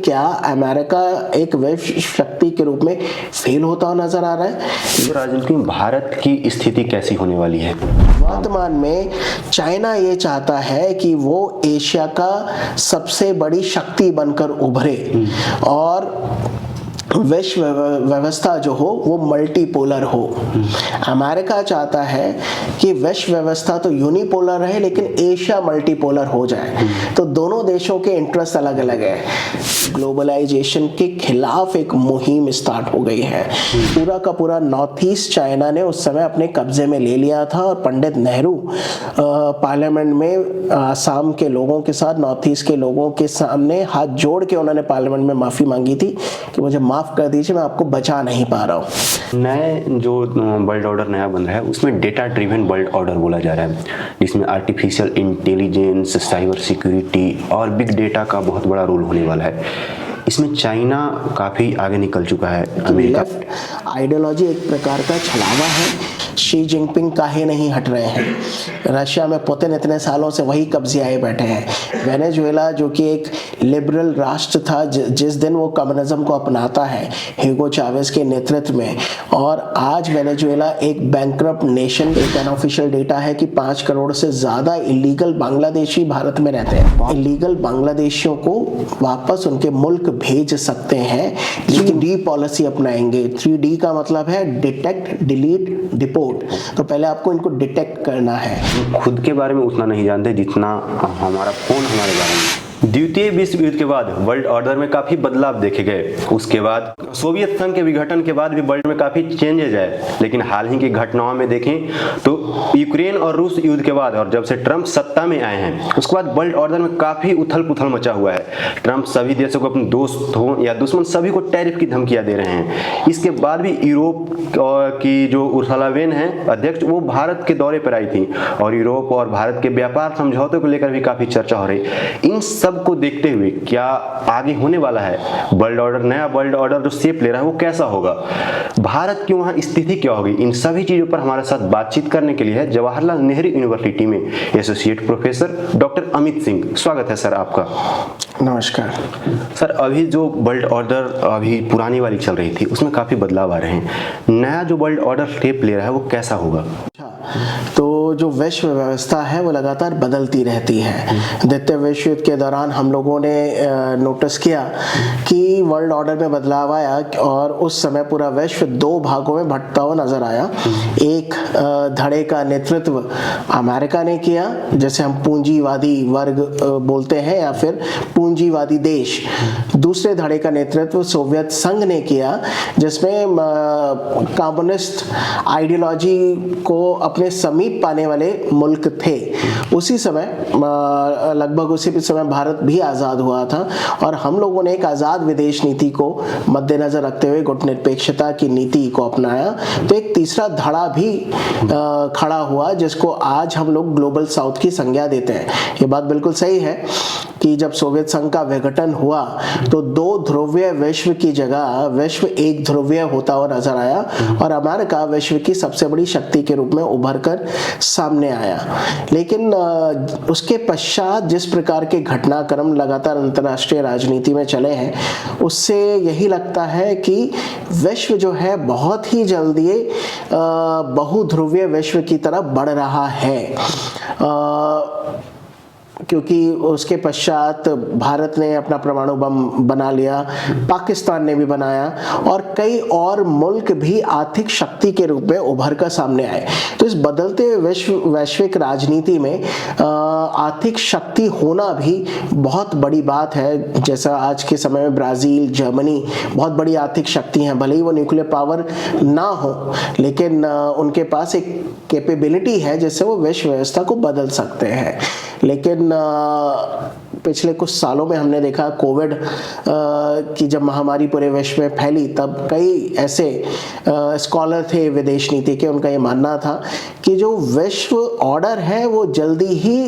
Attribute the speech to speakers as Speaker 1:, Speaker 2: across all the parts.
Speaker 1: क्या अमेरिका एक वैश्विक शक्ति के रूप में फेल होता हुआ नजर आ रहा है?
Speaker 2: तो राजनीति में भारत की स्थिति कैसी होने वाली है?
Speaker 1: वर्तमान में चाइना ये चाहता है कि वो एशिया का सबसे बड़ी शक्ति बनकर उभरे और विश्व व्यवस्था जो हो वो मल्टीपोलर हो। अमेरिका चाहता है कि विश्व व्यवस्था तो यूनिपोलर रहे लेकिन एशिया मल्टीपोलर हो जाए। तो दोनों देशों के इंटरेस्ट अलग अलग है। ग्लोबलाइजेशन के खिलाफ एक मुहिम स्टार्ट हो गई है। पूरा का पूरा नॉर्थ ईस्ट चाइना ने उस समय अपने कब्जे में ले लिया था और पंडित नेहरू पार्लियामेंट में आसाम के लोगों के साथ नॉर्थ ईस्ट के लोगों के सामने हाथ जोड़ के उन्होंने पार्लियामेंट में माफी मांगी थी कि मुझे माफ कर दीजिए, मैं आपको बचा नहीं पा रहा हूँ।
Speaker 2: नए जो वर्ल्ड ऑर्डर नया बन रहा है उसमें डेटा ड्रिवन वर्ल्ड ऑर्डर बोला जा रहा है, जिसमें आर्टिफिशियल इंटेलिजेंस, साइबर सिक्योरिटी और बिग डेटा का बहुत बड़ा रोल होने वाला है। इसमें चाइना काफी आगे निकल चुका है। अमेरिका
Speaker 1: आइडियोलॉजी एक प्रकार का छलावा है। शी जिनपिंग काहे नहीं हट रहे हैं। रशिया में पुतिन इतने सालों से वही कब्जियाए बैठे हैं। वेनेजुएला जो कि एक लिबरल राष्ट्र था, जिस दिन वो कम्युनिज्म को अपनाता है ह्यूगो चावेज के नेतृत्व में, और आज वेनेजुएला एक बैंकरप्ट नेशन। एक अनऑफिशियल डेटा है कि 5 करोड़ से ज्यादा इलीगल बांग्लादेशी भारत में रहते हैं। इलीगल बांग्लादेशियों को वापस उनके मुल्क भेज सकते हैं, लेकिन 3D पॉलिसी अपनाएंगे। 3D का मतलब है डिटेक्ट, डिलीट, डिपोर्ट। तो पहले आपको इनको डिटेक्ट करना है।
Speaker 2: खुद के बारे में उतना नहीं जानते जितना हमारा फोन हमारे बारे में। द्वितीय विश्व युद्ध के बाद वर्ल्ड ऑर्डर में काफी बदलाव देखे गए। उसके बाद सोवियत संघ के विघटन के बाद भी वर्ल्ड में काफी चेंजेज आए। लेकिन हाल ही की घटनाओं में देखें तो यूक्रेन और रूस युद्ध के बाद और जब से ट्रंप सत्ता में आए हैं उसके बाद वर्ल्ड ऑर्डर में काफी उथल पुथल मचा हुआ है। ट्रंप सभी देशों को अपने दोस्त हो या दुश्मन सभी को टैरिफ की धमकियां दे रहे हैं। इसके बाद भी यूरोप की जो उर्सुला वेन है अध्यक्ष, वो भारत के दौरे पर आई थी और यूरोप और भारत के व्यापार समझौते को लेकर भी काफी चर्चा हो रही। इन सब को देखते हुए क्या आगे होने वाला है वर्ल्ड ऑर्डर, नया वर्ल्ड ऑर्डर जो शेप ले रहा है वो कैसा होगा, भारत की वहां स्थिति क्या होगी, इन सभी चीजों पर हमारे साथ बातचीत करने के लिए है जवाहरलाल नेहरू यूनिवर्सिटी में associate professor doctor Amit Singh. स्वागत है सर आपका।
Speaker 1: नमस्कार
Speaker 2: सर। अभी जो वर्ल्ड ऑर्डर अभी पुरानी वाली चल रही थी उसमें काफी बदलाव आ रहे हैं। नया जो वर्ल्ड ऑर्डर शेप ले रहा है वो कैसा होगा?
Speaker 1: तो जो विश्व व्यवस्था है वो लगातार बदलती रहती है। द्वितीय विश्व युद्ध के दौरान हम लोगों ने नोटिस किया कि वर्ल्ड ऑर्डर में बदलाव आया और उस समय पूरा विश्व 2 भागों में बंटता हुआ नजर आया। एक धड़े का नेतृत्व अमेरिका ने किया, जैसे हम पूंजीवादी वर्ग बोलते हैं या फिर पूंजीवादी देश। दूसरे धड़े का नेतृत्व सोवियत संघ ने किया, जिसमें कम्युनिस्ट आइडियोलॉजी को अपने समीप पाने वाले मुल्क थे। उसी समय लगभग उसी समय भारत भी आज़ाद हुआ था और हम लोगों ने एक आज़ाद विदेश नीति को मद्देनजर रखते हुए गुटनिरपेक्षता की नीति को अपनाया। तो एक तीसरा धड़ा भी खड़ा हुआ जिसको आज हम लोग ग्लोबल साउथ की संज्ञा देते हैं। ये बात बिल्कुल सही है कि जब सोवियत संघ का विघटन हुआ तो 2 ध्रुवीय विश्व की जगह विश्व एक ध्रुवीय होता हुआ नजर आया और अमेरिका विश्व की सबसे बड़ी शक्ति के रूप में उभर कर सामने आया। लेकिन उसके पश्चात जिस प्रकार के घटनाक्रम लगातार अंतर्राष्ट्रीय राजनीति में चले हैं उससे यही लगता है कि विश्व जो है बहुत ही जल्दी बहुध्रुवीय विश्व की तरफ बढ़ रहा है। क्योंकि उसके पश्चात भारत ने अपना परमाणु बम बना लिया, पाकिस्तान ने भी बनाया और कई और मुल्क भी आर्थिक शक्ति के रूप में उभर कर सामने आए। तो इस बदलते वैश्विक राजनीति में आर्थिक शक्ति होना भी बहुत बड़ी बात है। जैसा आज के समय में ब्राज़ील, जर्मनी बहुत बड़ी आर्थिक शक्ति हैं, भले ही वो न्यूक्लियर पावर ना हो, लेकिन उनके पास एक कैपेबिलिटी है जिससे वो विश्व व्यवस्था को बदल सकते हैं। लेकिन पिछले कुछ सालों में हमने देखा कोविड की जब महामारी पूरे विश्व में फैली तब कई ऐसे स्कॉलर थे विदेश नीति के, उनका ये मानना था कि जो विश्व ऑर्डर है वो जल्दी ही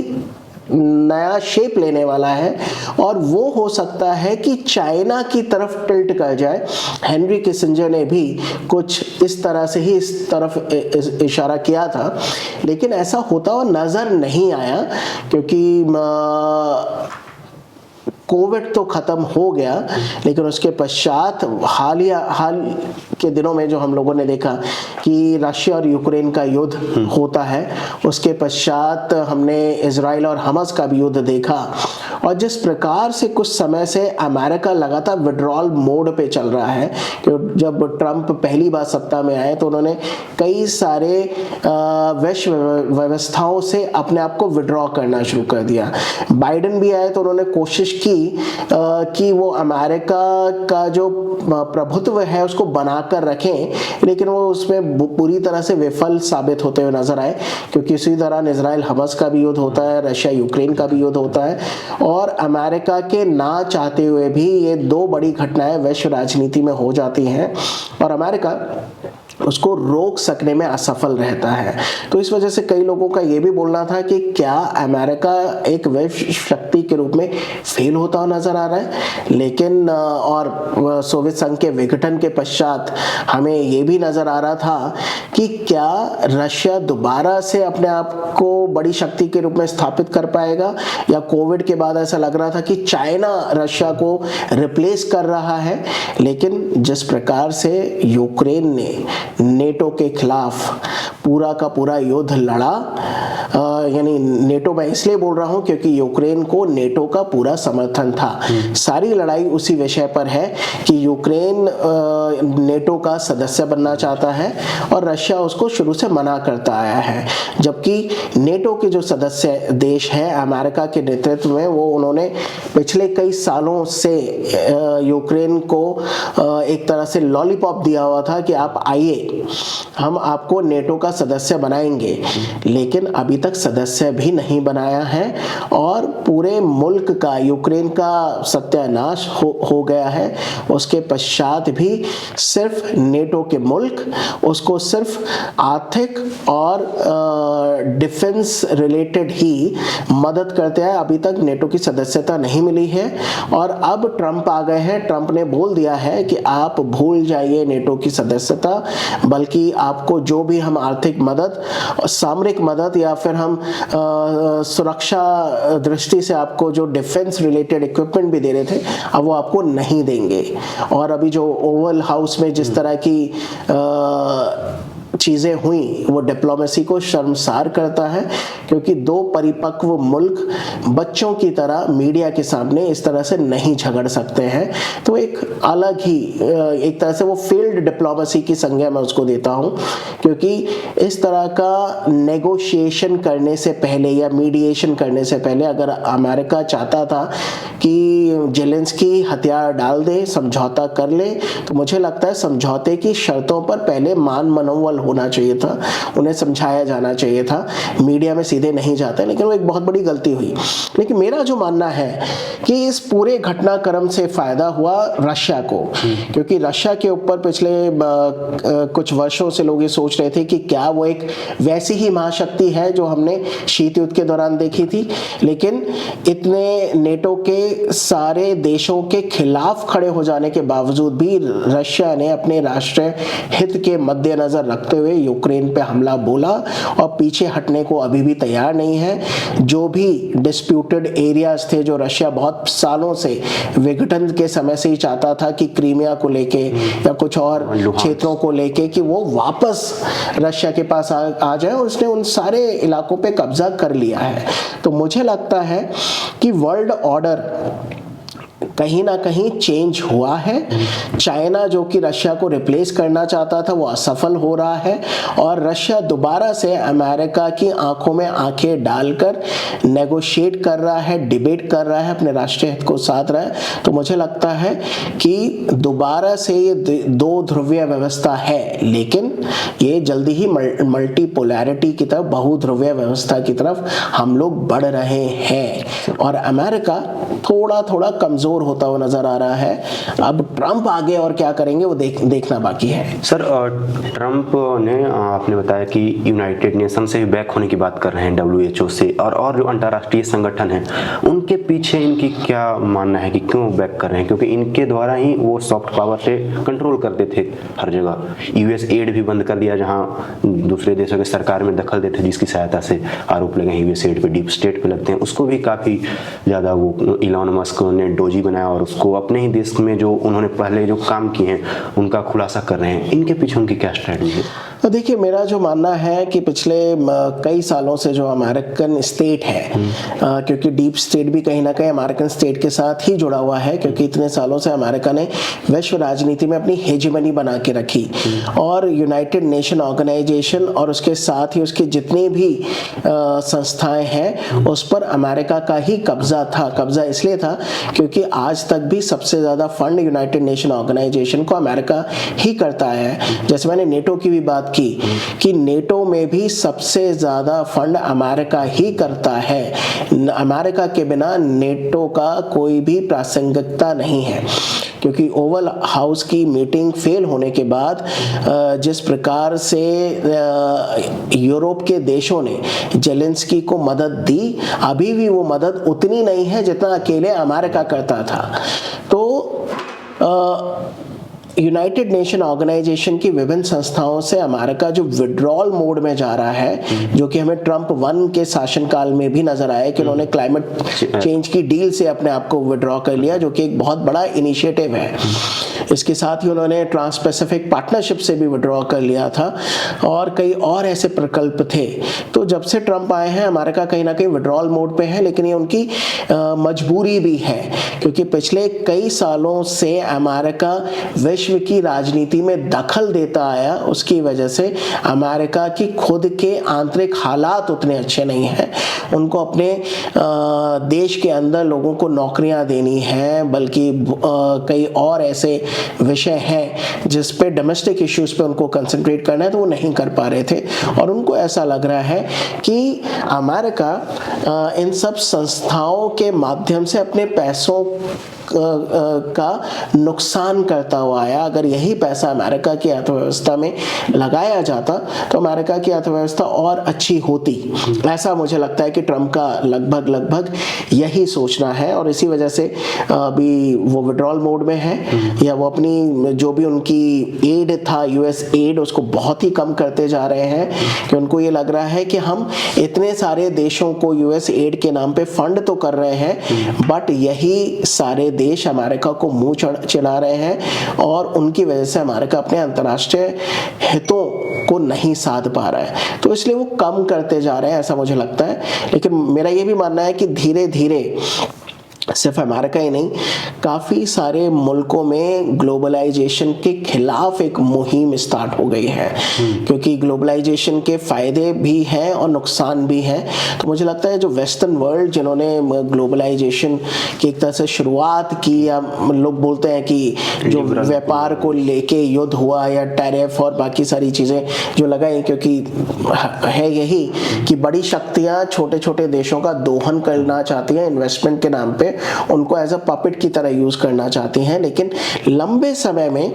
Speaker 1: नया शेप लेने वाला है और वो हो सकता है कि चाइना की तरफ टिल्ट कर जाए। हेनरी किसिंजर ने भी कुछ इस तरह से ही इस तरफ इशारा किया था, लेकिन ऐसा होता हुआ नजर नहीं आया क्योंकि कोविड तो खत्म हो गया, लेकिन उसके पश्चात हाल के दिनों में जो हम लोगों ने देखा कि रशिया और यूक्रेन का युद्ध होता है, उसके पश्चात हमने इजराइल और हमास का भी युद्ध देखा, और जिस प्रकार से कुछ समय से अमेरिका लगातार विड्रॉल मोड पे चल रहा है। कि जब ट्रंप पहली बार सत्ता में आए तो उन्होंने कई सारे वैश्व व्यवस्थाओं से अपने आप को विड्रॉ करना शुरू कर दिया। बाइडेन भी आए तो उन्होंने कोशिश की कि वो अमेरिका का जो प्रभुत्व है उसको बनाकर रखें, लेकिन वो उसमें पूरी तरह से विफल साबित होते हुए नजर आए, क्योंकि इसी दौरान इजराइल हमास का भी युद्ध होता है, रशिया यूक्रेन का भी युद्ध होता है, और अमेरिका के ना चाहते हुए भी ये दो बड़ी घटनाएं वैश्व राजनीति में हो जाती हैं और अमेरिका उसको रोक सकने में असफल रहता है। तो इस वजह से कई लोगों का ये भी बोलना था कि क्या अमेरिका एक वैश्विक शक्ति के रूप में फेल होता हुआ नजर आ रहा है। लेकिन और सोवियत संघ के विघटन के पश्चात हमें ये भी नजर आ रहा था कि क्या रशिया दोबारा से अपने आप को बड़ी शक्ति के रूप में स्थापित कर पाएगा, या कोविड के बाद ऐसा लग रहा था कि चाइना रशिया को रिप्लेस कर रहा है। लेकिन जिस प्रकार से यूक्रेन ने नेटो के खिलाफ पूरा का पूरा युद्ध लड़ा, यानी नेटो मैं इसलिए बोल रहा हूं क्योंकि यूक्रेन को नेटो का पूरा समर्थन था। सारी लड़ाई उसी विषय पर है कि यूक्रेन नेटो का सदस्य बनना चाहता है और रशिया उसको शुरू से मना करता आया है, जबकि नेटो के जो सदस्य देश हैं अमेरिका के नेतृत्व में, वो उन्होंने पिछले कई सालों से यूक्रेन को एक तरह से लॉलीपॉप दिया हुआ था कि आप आइए, हम आपको नेटो का सदस्य बनाएंगे, लेकिन अभी तक सदस्य भी नहीं बनाया है और पूरे मुल्क का, यूक्रेन का सत्यानाश हो गया है। उसके पश्चात भी सिर्फ नेटो के मुल्क उसको सिर्फ आर्थिक और डिफेंस रिलेटेड ही मदद करते हैं। अभी तक नेटो की सदस्यता नहीं मिली है और अब ट्रंप आ गए हैं। ट्रंप ने बोल दिया है कि आप भूल जाइए नेटो की सदस्यता, बल्कि आपको जो भी हम आर्थिक मदद, सामरिक मदद या फिर हम सुरक्षा दृष्टि से आपको जो डिफेंस रिलेटेड इक्विपमेंट भी दे रहे थे, अब वो आपको नहीं देंगे। और अभी जो ओवल हाउस में जिस तरह की चीज़ें हुई वो डिप्लोमेसी को शर्मसार करता है, क्योंकि दो परिपक्व मुल्क बच्चों की तरह मीडिया के सामने इस तरह से नहीं झगड़ सकते हैं। तो एक अलग ही एक तरह से वो फील्ड डिप्लोमेसी की संज्ञा मैं उसको देता हूं, क्योंकि इस तरह का नेगोशिएशन करने से पहले या मीडिएशन करने से पहले अगर अमेरिका चाहता था कि जेलेंस्की हथियार डाल दे, समझौता कर ले, तो मुझे लगता है समझौते की शर्तों पर पहले मान मनोबल होना चाहिए था, उन्हें समझाया जाना चाहिए था। मीडिया में सीधे नहीं जाते, लेकिन वो एक बहुत बड़ी गलती हुई। लेकिन मेरा जो मानना है कि इस पूरे घटनाक्रम से फायदा हुआ रशिया को, क्योंकि रशिया के ऊपर पिछले कुछ वर्षों से लोग ये सोच रहे थे कि क्या वो एक वैसी ही महाशक्ति है जो हमने शीत युद्ध के दौरान देखी थी। लेकिन इतने नेटो के सारे देशों के खिलाफ खड़े हो जाने के बावजूद भी रशिया ने अपने राष्ट्रीय हित के मद्देनजर रखते हुए यूक्रेन पे हमला बोला और पीछे हटने को अभी भी तैयार नहीं है। जो भी डिस्प्यूटेड एरियाज थे, जो रशिया बहुत सालों से विघटन के समय से ही चाहता था कि क्रीमिया को लेके या कुछ और क्षेत्रों को लेके कि वो वापस रशिया के पास आ जाए, और उसने उन सारे इलाकों पे कब्जा कर लिया है। तो मुझे लगता है कि वर्ल्ड ऑर्डर कहीं ना कहीं चेंज हुआ है। चाइना जो कि रशिया को रिप्लेस करना चाहता था वो असफल हो रहा है, और रशिया दोबारा से अमेरिका की आंखों में आंखें डालकर नेगोशिएट कर रहा है, डिबेट कर रहा है, अपने राष्ट्रीय हित को साध रहा है। तो मुझे लगता है कि दोबारा से ये दो ध्रुवीय व्यवस्था है, लेकिन ये जल्दी ही मल्टीपोलैरिटी की तरफ, बहुध्रुवीय व्यवस्था की तरफ हम लोग बढ़ रहे हैं, और अमेरिका थोड़ा थोड़ा कमजोर कमज़ोर होता हुआ नज़र आ रहा है। अब ट्रंप आगे और क्या करेंगे वो देखना बाकी है।
Speaker 2: सर ट्रंप ने आपने बताया कि यूनाइटेड नेशन से भी बैक होने की बात कर रहे हैं, WHO से, और जो अंतर्राष्ट्रीय संगठन हैं उनके पीछे इनकी क्या मानना है कि क्यों बैक कर रहे हैं? क्योंकि इनके द्वारा ही वो सॉफ्ट पावर से कंट्रोल करते थे हर जगह। US एड भी बंद कर दिया, जहाँ दूसरे देशों की सरकार में दखल देते, जिसकी सहायता से आरोप लगे US एड पे, डीप स्टेट पे लगते हैं। उसको भी काफ़ी ज़्यादा वो इलॉन मस्क ने डोजी बनाया और उसको अपने ही देश में जो उन्होंने पहले जो काम किए हैं उनका खुलासा कर रहे हैं। इनके पीछे उनकी क्या स्ट्रैटेजी है?
Speaker 1: देखिए, मेरा जो मानना है कि पिछले कई सालों से जो अमेरिकन स्टेट है, क्योंकि डीप स्टेट भी कहीं ना कहीं अमेरिकन स्टेट के साथ ही जुड़ा हुआ है, क्योंकि इतने सालों से अमेरिका ने वैश्व राजनीति में अपनी हेजेमनी बना के रखी, और यूनाइटेड नेशन ऑर्गेनाइजेशन और उसके साथ ही उसकी जितनी भी संस्थाएं हैं उस पर अमेरिका का ही कब्जा था। कब्जा इसलिए था क्योंकि आज तक भी सबसे ज़्यादा फंड यूनाइटेड नेशन ऑर्गेनाइजेशन को अमेरिका ही करता है। जैसे मैंने नेटो की भी बात की कि नेटो में भी सबसे ज़्यादा फंड अमेरिका ही करता है। अमेरिका के बिना नेटो का कोई भी प्रासंगिकता नहीं है, क्योंकि ओवल हाउस की मीटिंग फेल होने के बाद जिस प्रकार से यूरोप के देशों ने जेलेंस्की को मदद दी, अभी भी वो मदद उतनी नहीं है जितना अकेले अमेरिका करता था। तो यूनाइटेड नेशन ऑर्गेनाइजेशन की विभिन्न संस्थाओं से अमेरिका जो विड्रॉल मोड में जा रहा है, जो कि हमें ट्रंप 1 के शासनकाल में भी नजर आया कि उन्होंने क्लाइमेट चेंज की डील से अपने आप को विड्रॉ कर लिया, जो कि एक बहुत बड़ा इनिशिएटिव है। इसके साथ ही उन्होंने ट्रांस पैसिफिक पार्टनरशिप से भी विड्रॉ कर लिया था, और कई और ऐसे प्रकल्प थे। तो जब से ट्रंप आए हैं अमेरिका कहीं ना कहीं विड्रॉल मोड पे है, लेकिन ये उनकी मजबूरी भी है, क्योंकि पिछले कई सालों से अमेरिका विश्व की राजनीति में दखल देता आया। उसकी वजह से अमेरिका की खुद के आंतरिक हालात उतने अच्छे नहीं हैं। उनको अपने देश के अंदर लोगों को नौकरियां देनी है, बल्कि कई और ऐसे विषय हैं जिस पे डोमेस्टिक इश्यूज पे उनको कंसंट्रेट करना है, तो वो नहीं कर पा रहे थे। और उनको ऐसा लग रहा है कि अमेरिका इन सब संस्थाओं के माध्यम से अपने पैसों का नुकसान करता हुआ आया। अगर यही पैसा अमेरिका की अर्थव्यवस्था में लगाया जाता तो अमेरिका की अर्थव्यवस्था और अच्छी होती। ऐसा मुझे लगता है कि ट्रंप का लगभग यही सोचना है, और इसी वजह से अभी वो विड्रॉल मोड में है, या वो अपनी जो भी उनकी एड था, US एड, उसको बहुत ही कम करते जा रहे हैं, कि उनको ये लग रहा है कि हम इतने सारे देशों को US एड के नाम पे फंड तो कर रहे हैं, बट यही सारे देश अमेरिका को मुंह चिढ़ा रहे हैं, और उनकी वजह से अमेरिका अपने अंतर्राष्ट्रीय हितों को नहीं साध पा रहा है। तो इसलिए वो कम करते जा रहे हैं, ऐसा मुझे लगता है। लेकिन मेरा ये भी मानना है कि धीरे धीरे सिर्फ अमेरिका ही नहीं, काफ़ी सारे मुल्कों में ग्लोबलाइजेशन के खिलाफ एक मुहिम स्टार्ट हो गई है, क्योंकि ग्लोबलाइजेशन के फ़ायदे भी हैं और नुकसान भी हैं। तो मुझे लगता है जो वेस्टर्न वर्ल्ड, जिन्होंने ग्लोबलाइजेशन की एक तरह से शुरुआत की, या लोग बोलते हैं कि जो व्यापार को लेके युद्ध हुआ या टैरिफ और बाकी सारी चीज़ें जो लगाई, क्योंकि है यही कि बड़ी शक्तियाँ छोटे छोटे देशों का दोहन करना चाहती हैं इन्वेस्टमेंट के नाम पे, उनको एज अ पपेट की तरह यूज करना चाहती हैं। लेकिन लंबे समय में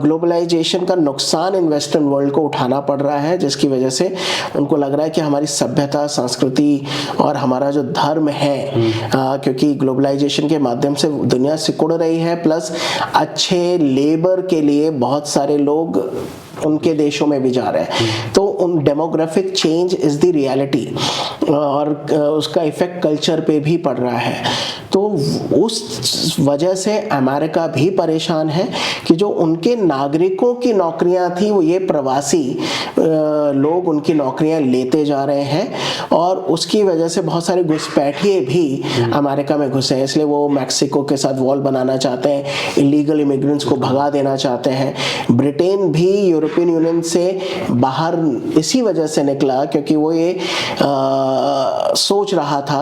Speaker 1: ग्लोबलाइजेशन का नुकसान इन वेस्टर्न वर्ल्ड को उठाना पड़ रहा है, जिसकी वजह से उनको लग रहा है कि हमारी सभ्यता, संस्कृति और हमारा जो धर्म है, क्योंकि ग्लोबलाइजेशन के माध्यम से दुनिया सिकुड़ रही है, प्लस अच्छे लेबर के लिए बहुत सारे लोग उनके देशों में भी जा रहे हैं। तो उन demographic change is the reality, और उसका इफेक्ट कल्चर पे भी पड़ रहा है। तो उस वजह से अमेरिका भी परेशान है कि जो उनके नागरिकों की नौकरियां थी, वो ये प्रवासी लोग उनकी नौकरियां लेते जा रहे हैं, और उसकी वजह से बहुत सारे घुसपैठिए भी अमेरिका में घुसे हैं। इसलिए वो मैक्सिको के साथ वॉल बनाना चाहते हैं, इलीगल इमिग्रेंट्स को भगा देना चाहते हैं। ब्रिटेन भी यूरोपियन यूनियन से बाहर इसी वजह से निकला, क्योंकि वो ये सोच रहा था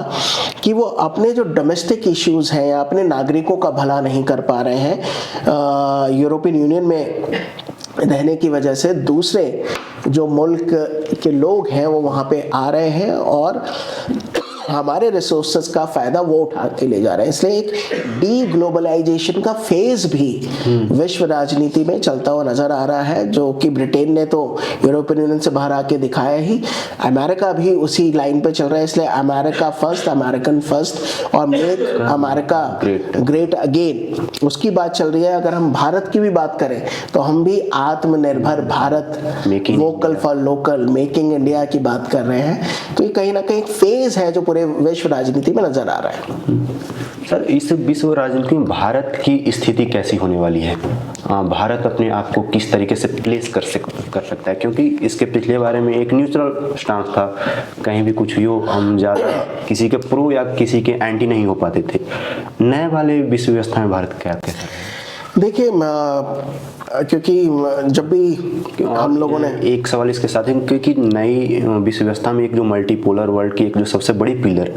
Speaker 1: कि वो अपने जो डोमेस्टिक इश्यूज हैं या अपने नागरिकों का भला नहीं कर पा रहे हैं। यूरोपियन यूनियन में रहने की वजह से दूसरे जो मुल्क के लोग हैं वो वहाँ पे आ रहे हैं, और हमारे रिसोर्सेज का फायदा वो उठा के ले जा रहे हैं। इसलिए एक डी ग्लोबलाइजेशन का फेज भी विश्व राजनीति में चलता हुआ नजर आ रहा है, जो कि ब्रिटेन ने तो यूरोपियन यूनियन से बाहर आके दिखाया ही, अमेरिका भी उसी लाइन पे चल रहा है। इसलिए अमेरिका फर्स्ट, अमेरिकन फर्स्ट और मेक अमेरिका ग्रेट अगेन, उसकी बात चल रही है। अगर हम भारत की भी बात करें तो हम भी आत्मनिर्भर Bharat, vocal for local, making India की बात कर रहे हैं। तो ये कहीं ना कहीं एक फेज है जो पूरे विश्व राजनीति में नजर आ रहा है।
Speaker 2: सर, इस विश्व राजनीति में भारत की स्थिति कैसी होने वाली है? भारत अपने आप को किस तरीके से प्लेस कर सकता है? क्योंकि इसके पिछले बारे में एक न्यूट्रल स्टांस था, कहीं भी कुछ भी हो हम ज़्यादा किसी के प्रो या किसी के एंटी नहीं हो पाते थे। नए वाले विश्व व्यवस्था में भारत क्या कैसा है?
Speaker 1: देखिए, क्योंकि जब भी हम लोगों ने
Speaker 2: एक सवाल इसके साथ है, क्योंकि नई विश्व व्यवस्था में एक जो मल्टीपोलर वर्ल्ड की एक जो सबसे बड़ी पिलर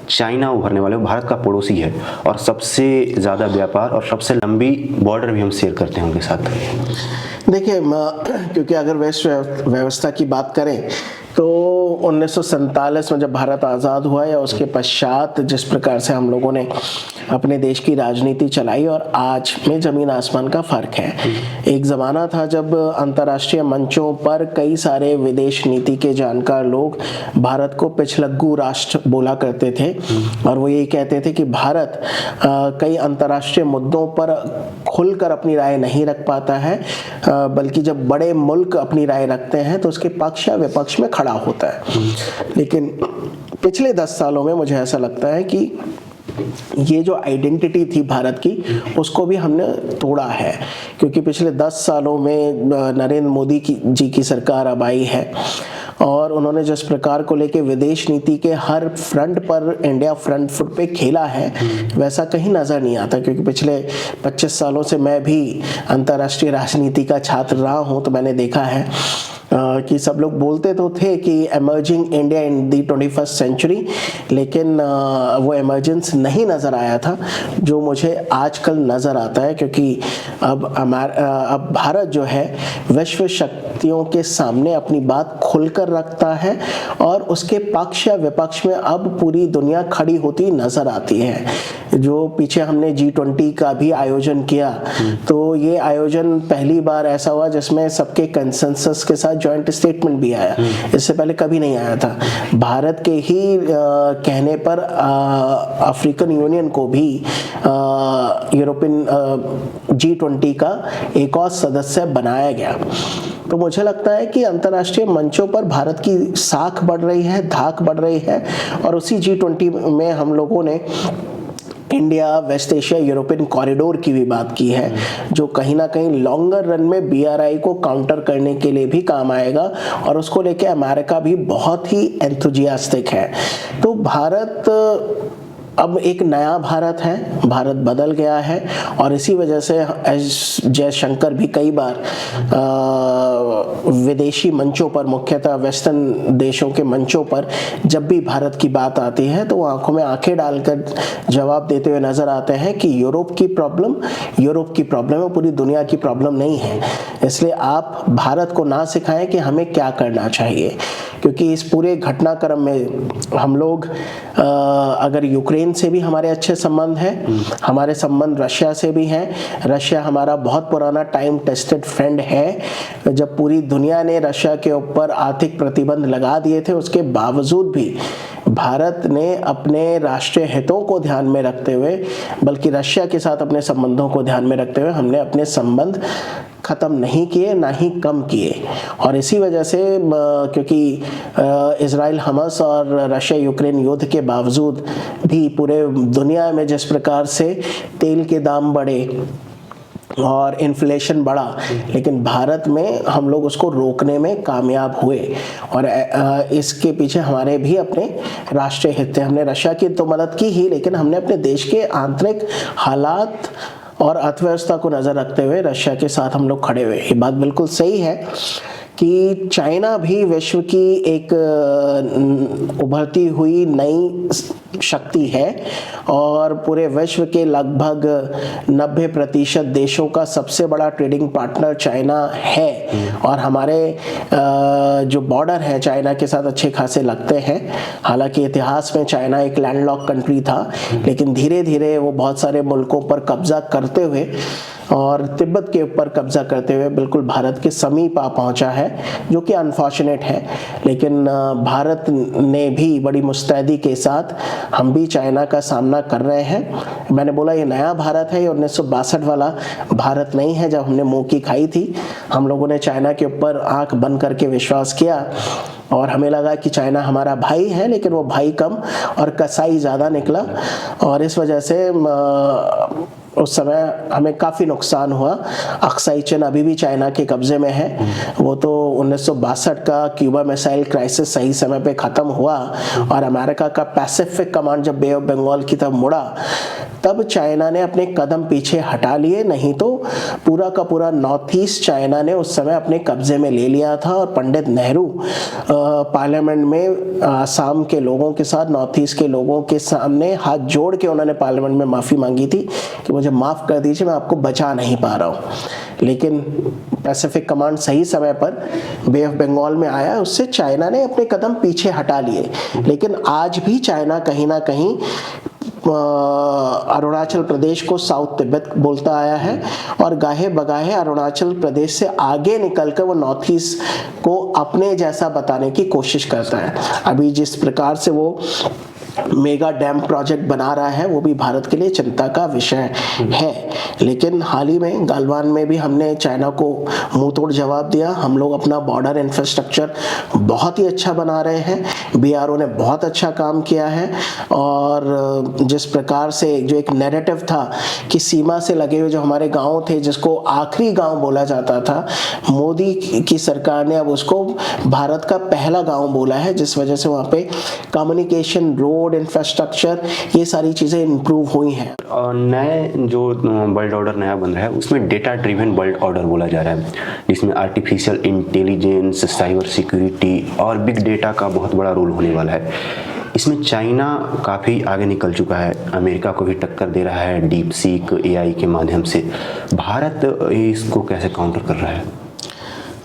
Speaker 2: चाइना उभरने वाले, भारत का पड़ोसी है और सबसे ज़्यादा व्यापार और सबसे लंबी बॉर्डर भी हम शेयर करते हैं उनके साथ।
Speaker 1: देखिए, क्योंकि अगर विश्व व्यवस्था की बात करें तो 1947 में जब भारत आज़ाद हुआ या उसके पश्चात जिस प्रकार से हम लोगों ने अपने देश की राजनीति चलाई और आज में ज़मीन आसमान का फ़र्क है। एक ज़माना था जब अंतर्राष्ट्रीय मंचों पर कई सारे विदेश नीति के जानकार लोग भारत को पिछलग्गू राष्ट्र बोला करते थे और वो यही कहते थे कि भारत कई अंतर्राष्ट्रीय मुद्दों पर खुलकर अपनी राय नहीं रख पाता है, बल्कि जब बड़े मुल्क अपनी राय रखते हैं तो उसके पक्ष या विपक्ष में खड़ा होता है। लेकिन पिछले 10 सालों में मुझे ऐसा लगता है कि ये जो आइडेंटिटी थी भारत की उसको भी हमने तोड़ा है, क्योंकि पिछले 10 सालों में नरेंद्र मोदी जी की सरकार अब आई है और उन्होंने जिस प्रकार को लेके विदेश नीति के हर फ्रंट पर इंडिया फ्रंट फुट पे खेला है वैसा कहीं नज़र नहीं आता। क्योंकि पिछले 25 सालों से मैं भी अंतर्राष्ट्रीय राजनीति का छात्र रहा हूँ, तो मैंने देखा है कि सब लोग बोलते तो थे कि emerging India in the 21st century, लेकिन वो एमर्जेंस नहीं नज़र आया था जो मुझे आजकल नज़र आता है। क्योंकि अब भारत जो है विश्व शक्तियों के सामने अपनी बात खुलकर रखता है और उसके पक्ष या विपक्ष में अब पूरी दुनिया खड़ी होती नज़र आती है। जो पीछे हमने G20 का भी आयोजन किया, तो ये आयोजन पहली बार ऐसा हुआ जिसमें सबके कंसेंसस के साथ जॉइंट स्टेटमेंट भी आया, इससे पहले कभी नहीं आया था। भारत के ही कहने पर अफ्रीकन यूनियन को भी यूरोपियन G20 का एक और सदस्य बनाया गया। तो मुझे लगता है कि अंतर्राष्ट्रीय मंचों पर भारत की साख बढ़ रही है, धाक बढ़ रही है और उसी G20 में हम लोगों ने India west Asia European corridor की भी बात की है, जो कहीं ना कहीं लॉन्गर रन में BRI को काउंटर करने के लिए भी काम आएगा और उसको लेके अमेरिका भी बहुत ही एंथुजियास्टिक है। तो भारत अब एक नया भारत है, भारत बदल गया है और इसी वजह से जयशंकर भी कई बार विदेशी मंचों पर, मुख्यतः वेस्टर्न देशों के मंचों पर जब भी भारत की बात आती है तो वो आंखों में आंखें डालकर जवाब देते हुए नजर आते हैं कि यूरोप की प्रॉब्लम है, पूरी दुनिया की प्रॉब्लम नहीं है। इसलिए आप भारत को ना सिखाएं कि हमें क्या करना चाहिए, क्योंकि इस पूरे घटनाक्रम में हम लोग अगर यूक्रेन से भी हमारे अच्छे संबंध हैं, हमारे संबंध रशिया से भी हैं। रशिया हमारा बहुत पुराना टाइम टेस्टेड फ्रेंड है। जब पूरी दुनिया ने रशिया के ऊपर आर्थिक प्रतिबंध लगा दिए थे, उसके बावजूद भी भारत ने अपने राष्ट्रीय हितों को ध्यान में रखते हुए, बल्कि रशिया के साथ अपने संबंधों को ध्यान में रखते हुए हमने अपने संबंध ख़त्म नहीं किए, ना ही कम किए। और इसी वजह से क्योंकि इजराइल हमास और रशिया यूक्रेन युद्ध के बावजूद भी पूरे दुनिया में जिस प्रकार से तेल के दाम बढ़े और इन्फ्लेशन बढ़ा, लेकिन भारत में हम लोग उसको रोकने में कामयाब हुए और इसके पीछे हमारे भी अपने राष्ट्रीय हित थे। हमने रशिया की तो मदद की ही, लेकिन हमने अपने देश के आंतरिक हालात और अर्थव्यवस्था को नज़र रखते हुए रशिया के साथ हम लोग खड़े हुए। ये बात बिल्कुल सही है कि चाइना भी विश्व की एक उभरती हुई नई शक्ति है और पूरे विश्व के लगभग 90% देशों का सबसे बड़ा ट्रेडिंग पार्टनर चाइना है और हमारे जो बॉर्डर है चाइना के साथ अच्छे खासे लगते हैं। हालांकि इतिहास में चाइना एक लैंडलॉक कंट्री था, लेकिन धीरे धीरे वो बहुत सारे मुल्कों पर कब्जा करते हुए और तिब्बत के ऊपर कब्जा करते हुए बिल्कुल भारत के समीप आ पहुंचा है, जो कि अनफॉर्चुनेट है। लेकिन भारत ने भी बड़ी मुस्तैदी के साथ हम भी चाइना का सामना कर रहे हैं। मैंने बोला ये नया भारत है, ये 1962 वाला भारत नहीं है जब हमने मुंह की खाई थी। हम लोगों ने चाइना के ऊपर आंख बंद करके विश्वास किया और हमें लगा कि चाइना हमारा भाई है, लेकिन वो भाई कम और कसाई ज़्यादा निकला और इस वजह से उस समय हमें काफ़ी नुकसान हुआ। अक्साई चीन अभी भी चाइना के कब्जे में है। वो तो 1962 का क्यूबा मिसाइल क्राइसिस सही समय पे ख़त्म हुआ और अमेरिका का पैसिफिक कमांड जब बे ऑफ बंगाल की तरफ मुड़ा तब चाइना ने अपने कदम पीछे हटा लिए, नहीं तो पूरा का पूरा नॉर्थ ईस्ट चाइना ने उस समय अपने कब्जे में ले लिया था। और पंडित नेहरू पार्लियामेंट में आसाम के लोगों के साथ नॉर्थ ईस्ट के लोगों के सामने हाथ जोड़ के उन्होंने पार्लियामेंट में माफ़ी मांगी थी कि मुझे माफ़ कर दीजिए, मैं आपको बचा नहीं पा रहा हूँ। लेकिन पैसिफिक कमांड सही समय पर बे ऑफ बंगाल में आया, उससे चाइना ने अपने कदम पीछे हटा लिए। लेकिन आज भी चाइना कहीं ना कहीं अरुणाचल प्रदेश को साउथ तिब्बत बोलता आया है और गाहे बगाहे अरुणाचल प्रदेश से आगे निकलकर वो नॉर्थ ईस्ट को अपने जैसा बताने की कोशिश करता है। अभी जिस प्रकार से वो मेगा डैम प्रोजेक्ट बना रहा है वो भी भारत के लिए चिंता का विषय है। लेकिन हाल ही में गालवान में भी हमने चाइना को मुंह तोड़ जवाब दिया। हम लोग अपना बॉर्डर इंफ्रास्ट्रक्चर बहुत ही अच्छा बना रहे हैं, बीआरओ ने बहुत अच्छा काम किया है और जिस प्रकार से जो एक नैरेटिव था कि सीमा से लगे हुए जो हमारे गाँव थे जिसको आखिरी गाँव बोला जाता था, मोदी की सरकार ने अब उसको भारत का पहला गाँव बोला है, जिस वजह से वहाँ पे कम्युनिकेशन, रोड, इंफ्रास्ट्रक्चर, ये सारी चीजें इंप्रूव हुई हैं।
Speaker 2: और नए जो वर्ल्ड ऑर्डर नया बन रहा है उसमें डेटा ड्रिवन वर्ल्ड ऑर्डर बोला जा रहा है, जिसमें आर्टिफिशियल इंटेलिजेंस, साइबर सिक्योरिटी और बिग डेटा का बहुत बड़ा रोल होने वाला है। इसमें चाइना काफ़ी आगे निकल चुका है, अमेरिका को भी टक्कर दे रहा है डीप सीक एआई के माध्यम से। भारत इसको कैसे काउंटर कर रहा है?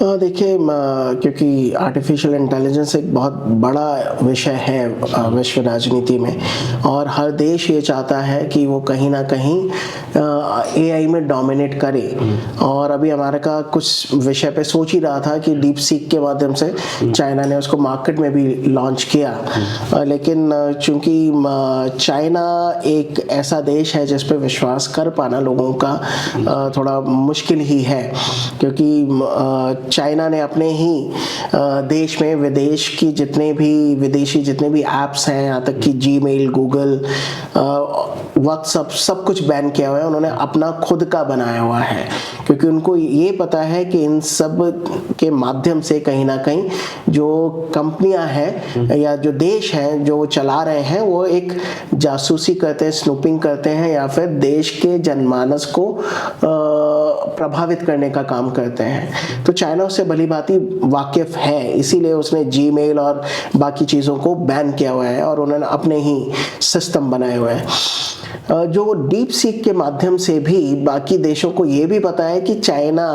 Speaker 1: देखिए, क्योंकि आर्टिफिशियल इंटेलिजेंस एक बहुत बड़ा विषय है विश्व राजनीति में और हर देश ये चाहता है कि वो कहीं ना कहीं एआई में डोमिनेट करे। और अभी अमेरिका कुछ विषय पे सोच ही रहा था कि डीप सीक के माध्यम से चाइना ने उसको मार्केट में भी लॉन्च किया। लेकिन चूंकि चाइना एक ऐसा देश है जिस पे विश्वास कर पाना लोगों का थोड़ा मुश्किल ही है, क्योंकि चाइना ने अपने ही देश में विदेश की विदेशी जितने भी ऐप्स हैं, यहाँ तक कि जीमेल, गूगल, व्हाट्सएप, सब कुछ बैन किया हुआ है। उन्होंने अपना खुद का बनाया हुआ है, क्योंकि उनको ये पता है कि इन सब के माध्यम से कहीं ना कहीं जो कंपनियां हैं या जो देश हैं जो चला रहे हैं वो एक जासूसी करते हैं, स्नूपिंग करते हैं या फिर देश के जनमानस को प्रभावित करने का काम करते हैं। तो चाइना उससे भली भांति वाकिफ है, इसीलिए उसने जीमेल और बाकी चीज़ों को बैन किया हुआ है और उन्होंने अपने ही सिस्टम बनाए हुए हैं। जो डीप सीक के माध्यम से भी बाकी देशों को ये भी पता है कि चाइना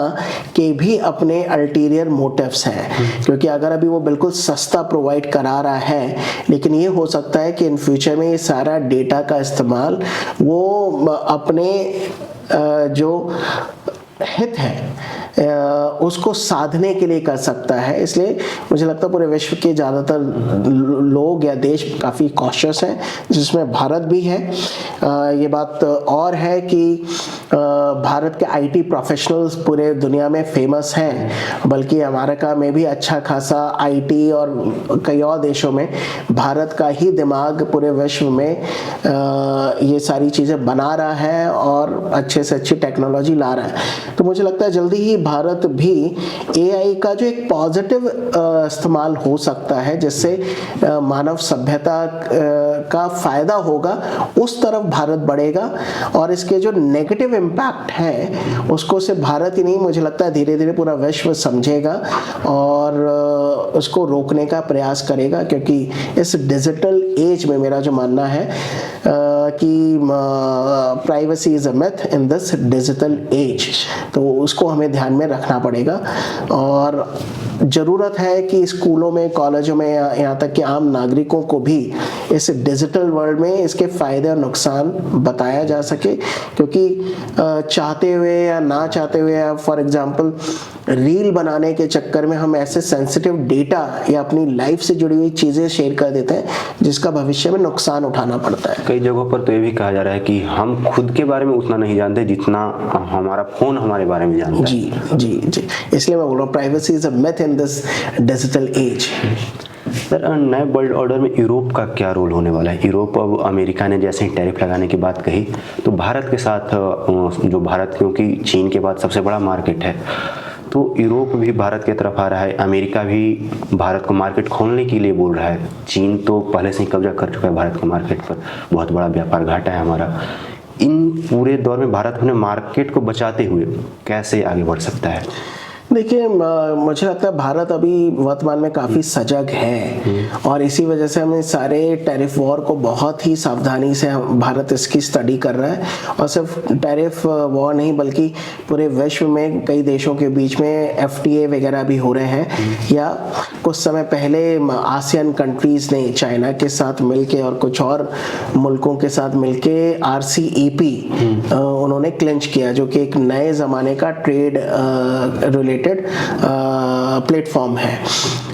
Speaker 1: के भी अपने अल्टीरियर मोटिव्स हैं, क्योंकि अगर अभी वो बिल्कुल सस्ता प्रोवाइड करा रहा है, लेकिन ये हो सकता है कि इन फ्यूचर में ये सारा डेटा का इस्तेमाल वो अपने जो हित है उसको साधने के लिए कर सकता है। इसलिए मुझे लगता है पूरे विश्व के ज़्यादातर लोग या देश काफ़ी कॉशियस हैं, जिसमें भारत भी है। ये बात और है कि भारत के आईटी प्रोफेशनल्स पूरे दुनिया में फेमस हैं, बल्कि अमेरिका में भी अच्छा खासा आईटी और कई और देशों में भारत का ही दिमाग पूरे विश्व में ये सारी चीज़ें बना रहा है और अच्छे से अच्छी टेक्नोलॉजी ला रहा है। तो मुझे लगता है जल्दी ही भारत भी एआई का जो एक पॉजिटिव इस्तेमाल हो सकता है जिससे मानव सभ्यता का फायदा होगा, उस तरफ भारत बढ़ेगा। और इसके जो नेगेटिव इम्पैक्ट है उसको सिर्फ भारत ही नहीं, मुझे लगता है धीरे धीरे पूरा विश्व समझेगा और उसको रोकने का प्रयास करेगा। क्योंकि इस डिजिटल एज में मेरा जो मानना है कि privacy is a myth in this digital age, तो उसको हमें ध्यान में रखना पड़ेगा। और ज़रूरत है कि स्कूलों में, कॉलेजों में, यहाँ तक कि आम नागरिकों को भी इस डिजिटल वर्ल्ड में इसके फ़ायदे और नुकसान बताया जा सके। क्योंकि चाहते हुए या ना चाहते हुए, फॉर एग्जांपल रील बनाने के चक्कर में हम ऐसे सेंसिटिव डेटा या अपनी लाइफ से जुड़ी हुई चीज़ें शेयर कर देते हैं जिसका भविष्य में नुकसान उठाना पड़ता है।
Speaker 2: कई जगहों पर तो ये भी कहा जा रहा है कि हम खुद के बारे में उतना नहीं जानते जितना हमारा फ़ोन हमारे बारे में जानता है।
Speaker 1: जी जी जी, इसलिए मैं बोल रहा हूँ privacy is a myth in this digital age.
Speaker 2: Sir, नए वर्ल्ड ऑर्डर में यूरोप का क्या रोल होने वाला है? यूरोप, अब अमेरिका ने जैसे ही टैरिफ लगाने की बात कही तो भारत के साथ, जो भारत क्योंकि चीन के बाद सबसे बड़ा मार्केट है, तो यूरोप भी भारत की तरफ आ रहा है, अमेरिका भी भारत को मार्केट खोलने के लिए बोल रहा है। चीन तो पहले से ही कब्जा कर चुका है भारत के मार्केट पर, बहुत बड़ा व्यापार घाटा है हमारा। इन पूरे दौर में भारत अपने मार्केट को बचाते हुए कैसे आगे बढ़ सकता है?
Speaker 1: देखिए, मुझे लगता है भारत अभी वर्तमान में काफ़ी सजग है और इसी वजह से हमें सारे टैरिफ वॉर को बहुत ही सावधानी से भारत इसकी स्टडी कर रहा है। और सिर्फ टैरिफ वॉर नहीं बल्कि पूरे विश्व में कई देशों के बीच में एफटीए वगैरह भी हो रहे हैं। या कुछ समय पहले आसियान कंट्रीज़ ने चाइना के साथ मिलके और कुछ और मुल्कों के साथ मिलके RCEP उन्होंने क्लिंच किया, जो कि एक नए ज़माने का ट्रेड रिलेटेड प्लेटफॉर्म है।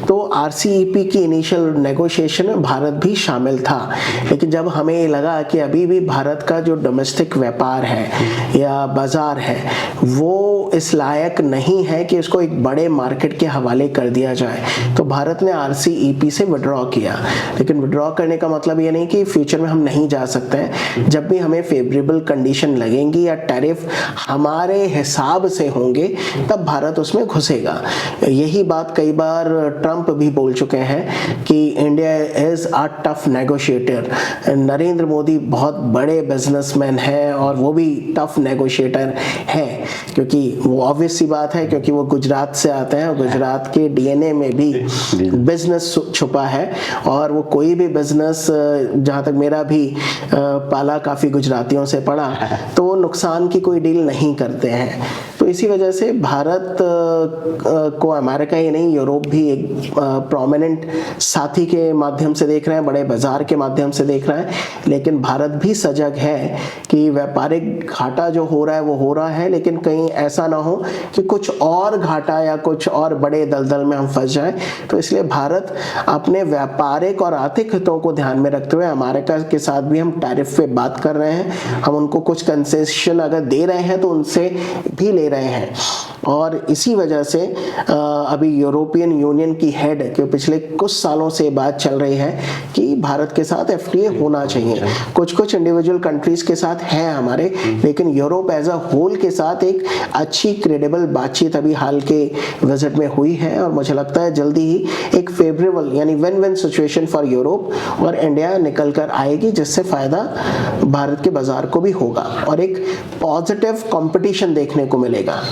Speaker 1: तो RCEP की इनिशियल नेगोशिएशन में भारत भी शामिल था, लेकिन जब हमें लगा कि अभी भी भारत का जो डोमेस्टिक व्यापार है या बाजार है वो इस लायक नहीं है कि उसको एक बड़े मार्केट के हवाले कर दिया जाए, तो भारत ने RCEP से विड्रॉ किया। लेकिन विड्रॉ करने का मतलब ये नहीं कि फ्यूचर में हम नहीं जा सकते हैं। जब भी हमें फेवरेबल कंडीशन लगेंगी या टैरिफ हमारे हिसाब से होंगे तब भारत उसमें घुसेगा। यही बात कई बार ट्रंप भी बोल चुके हैं कि India is a tough negotiator. Narendra Modi बहुत बड़े बिजनेसमैन हैं और वो भी टफ नेगोशिएटर हैं, क्योंकि वो ऑब्वियस सी बात है, क्योंकि वो गुजरात से आते हैं और गुजरात के DNA में भी बिजनेस छुपा है। और वो कोई भी बिजनेस, जहाँ तक मेरा भी पाला काफ़ी गुजरातियों से पड़ा, तो वो नुकसान की कोई डील नहीं करते हैं। तो इसी वजह से भारत को अमेरिका ही नहीं, यूरोप भी एक प्रोमिनेंट साथी के माध्यम से देख रहे हैं, बड़े बाजार के माध्यम से देख रहा है। लेकिन भारत भी सजग है कि व्यापारिक घाटा जो हो रहा है वो हो रहा है, लेकिन कहीं ऐसा ना हो कि कुछ और घाटा या कुछ और बड़े दलदल में हम फंस जाएं। तो इसलिए भारत अपने व्यापारिक और आर्थिक हितों को ध्यान में रखते हुए अमेरिका के साथ भी हम टैरिफ पे बात कर रहे हैं। हम उनको कुछ कंसेशन अगर दे रहे हैं तो उनसे भी ले रहे हैं। और इसी वजह से अभी यूरोपियन यूनियन की हेड के पिछले कुछ सालों से बात चल रही है कि भारत के साथ FTA होना चाहिए। कुछ इंडिविजुअल कंट्रीज के साथ है हमारे, लेकिन यूरोप एज अ होल के साथ एक अच्छी क्रेडिबल बातचीत अभी हाल के विजिट में हुई है। और मुझे लगता है जल्दी ही एक फेवरेबल यानी win win situation for Europe और इंडिया निकल कर आएगी, जिससे फायदा भारत के बाजार को भी होगा और एक पॉजिटिव कंपटीशन देखने को मिलेगा।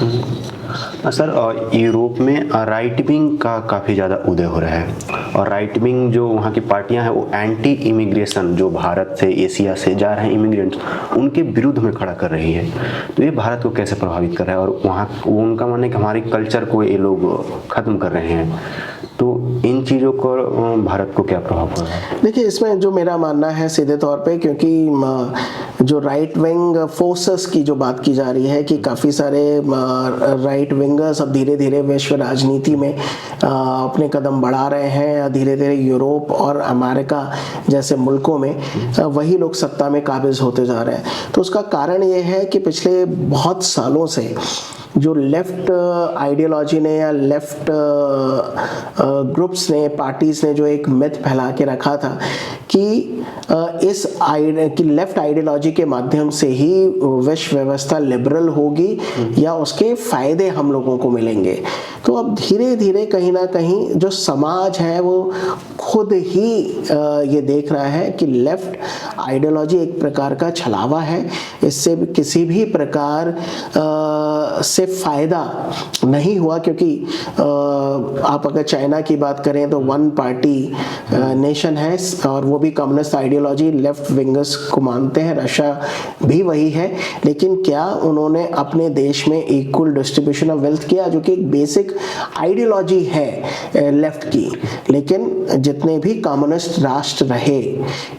Speaker 2: सर, यूरोप में राइट विंग का काफ़ी ज़्यादा उदय हो रहा है और राइट विंग जो वहाँ की पार्टियां हैं वो एंटी इमिग्रेशन, जो भारत से एशिया से जा रहे हैं इमिग्रेंट्स, उनके विरुद्ध में खड़ा कर रही है। तो ये भारत को कैसे प्रभावित कर रहा है और वहाँ उनका मानना है कि हमारे कल्चर को ये लोग ख़त्म कर रहे हैं। तो इन चीज़ों को भारत को क्या प्रभाव पड़ रहा है?
Speaker 1: देखिए, इसमें जो मेरा मानना है सीधे तौर पे, क्योंकि जो राइट विंग फोर्सेस की जो बात की जा रही है कि काफ़ी सारे राइट विंगर्स अब धीरे धीरे विश्व राजनीति में अपने कदम बढ़ा रहे हैं। धीरे धीरे यूरोप और अमेरिका जैसे मुल्कों में वही लोग सत्ता में काबिज होते जा रहे हैं। तो उसका कारण ये है कि पिछले बहुत सालों से जो लेफ्ट आइडियोलॉजी ने या लेफ्ट ग्रुप्स ने, पार्टीज ने जो एक मिथ फैला के रखा था कि लेफ्ट आइडियोलॉजी के माध्यम से ही विश्व व्यवस्था लिबरल होगी या उसके फायदे हम लोगों को मिलेंगे। तो अब धीरे धीरे कहीं ना कहीं जो समाज है वो खुद ही ये देख रहा है कि लेफ्ट आइडियोलॉजी एक प्रकार का छलावा है, इससे किसी भी प्रकार से फायदा नहीं हुआ। क्योंकि आप अगर चाइना की बात करें तो वन पार्टी नेशन है और वो भी कम्युनिस्ट आइडियोलॉजी लेफ्ट विंगर्स को मानते हैं, रशिया भी वही है। लेकिन क्या उन्होंने अपने देश में इक्वल डिस्ट्रीब्यूशन ऑफ वेल्थ किया, जो कि एक बेसिक आइडियोलॉजी है लेफ्ट की। लेकिन जितने भी कम्युनिस्ट राष्ट्र रहे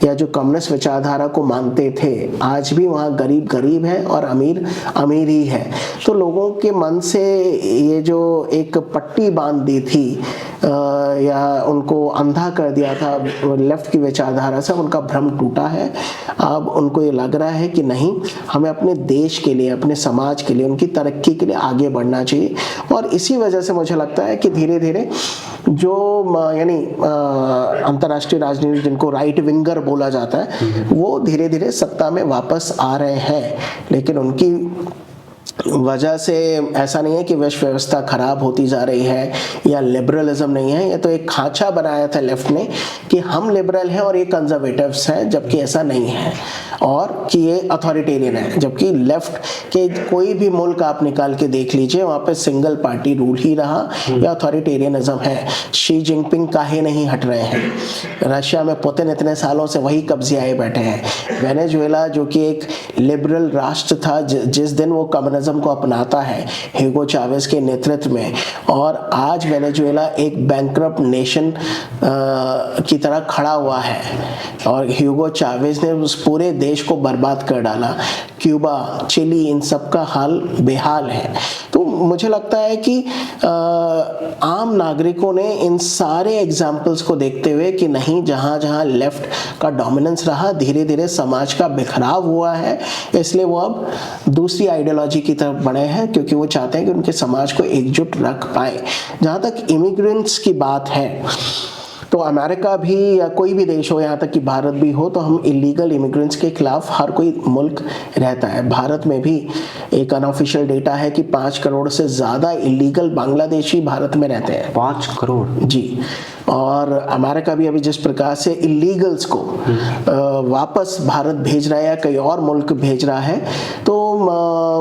Speaker 1: या जो कम्युनिस्ट विचारधारा को मानते थे, आज भी वहाँ गरीब गरीब है और अमीर अमीर ही है। तो लोगों के मन से ये जो एक पट्टी बांध दी थी या उनको अंधा कर दिया था लेफ्ट की विचारधारा से, उनका भ्रम टूटा है। अब उनको ये लग रहा है कि नहीं, हमें अपने देश के लिए, अपने समाज के लिए, उनकी तरक्की के लिए आगे बढ़ना चाहिए। और इसी वजह से मुझे लगता है कि धीरे धीरे जो यानी अंतर्राष्ट्रीय राजनीति जिनको राइट विंगर बोला जाता है, वो धीरे धीरे सत्ता में वापस आ रहे हैं। लेकिन उनकी वजह से ऐसा नहीं है कि विश्व व्यवस्था खराब होती जा रही है या लिबरलिज्म नहीं है। ये तो एक खांचा बनाया था लेफ्ट ने कि हम लिबरल हैं और ये कंजर्वेटिव्स हैं, जबकि ऐसा नहीं है, और कि ये अथॉरिटेरियन है। जबकि लेफ्ट के कोई भी मुल्क आप निकाल के देख लीजिए, वहाँ पे सिंगल पार्टी रूल ही रहा या अथॉरिटेरियनिज्म है। शी जिनपिंग काहे नहीं हट रहे हैं, रशिया में पुतिन इतने सालों से वही कब्जे आए बैठे हैं। वेनेजुएला जो कि एक लिबरल राष्ट्र था, जिस दिन वो कम्युनिज्म को अपनाता है ह्यूगो चावेज के नेतृत्व में, और आज वेनेजुएला एक बैंकरप्ट नेशन की तरह खड़ा हुआ है और ह्यूगो चावेज ने उस पूरे देश को बर्बाद कर डाला। क्यूबा, चिली, इन सब का हाल बेहाल है। तो मुझे लगता है कि आम नागरिकों ने इन सारे एग्जाम्पल्स को देखते हुए कि नहीं, जहाँ जहाँ लेफ्ट का डोमिनेंस रहा, धीरे धीरे समाज का बिखराव हुआ है, इसलिए वो अब दूसरी आइडियोलॉजी की तरफ बढ़े हैं, क्योंकि वो चाहते हैं कि उनके समाज को एकजुट रख पाए। जहाँ तक इमिग्रेंट्स की बात है, तो अमेरिका भी या कोई भी देश हो, यहाँ तक कि भारत भी हो, तो हम इलीगल इमिग्रेंट्स के खिलाफ हर कोई मुल्क रहता है। भारत में भी एक अनऑफिशियल डेटा है कि 5 करोड़ से ज़्यादा इलीगल बांग्लादेशी भारत में रहते हैं।
Speaker 2: 5 करोड़
Speaker 1: जी। और अमेरिका भी अभी जिस प्रकार से इलीगल्स को वापस भारत भेज रहा है या कई और मुल्क भेज रहा है, तो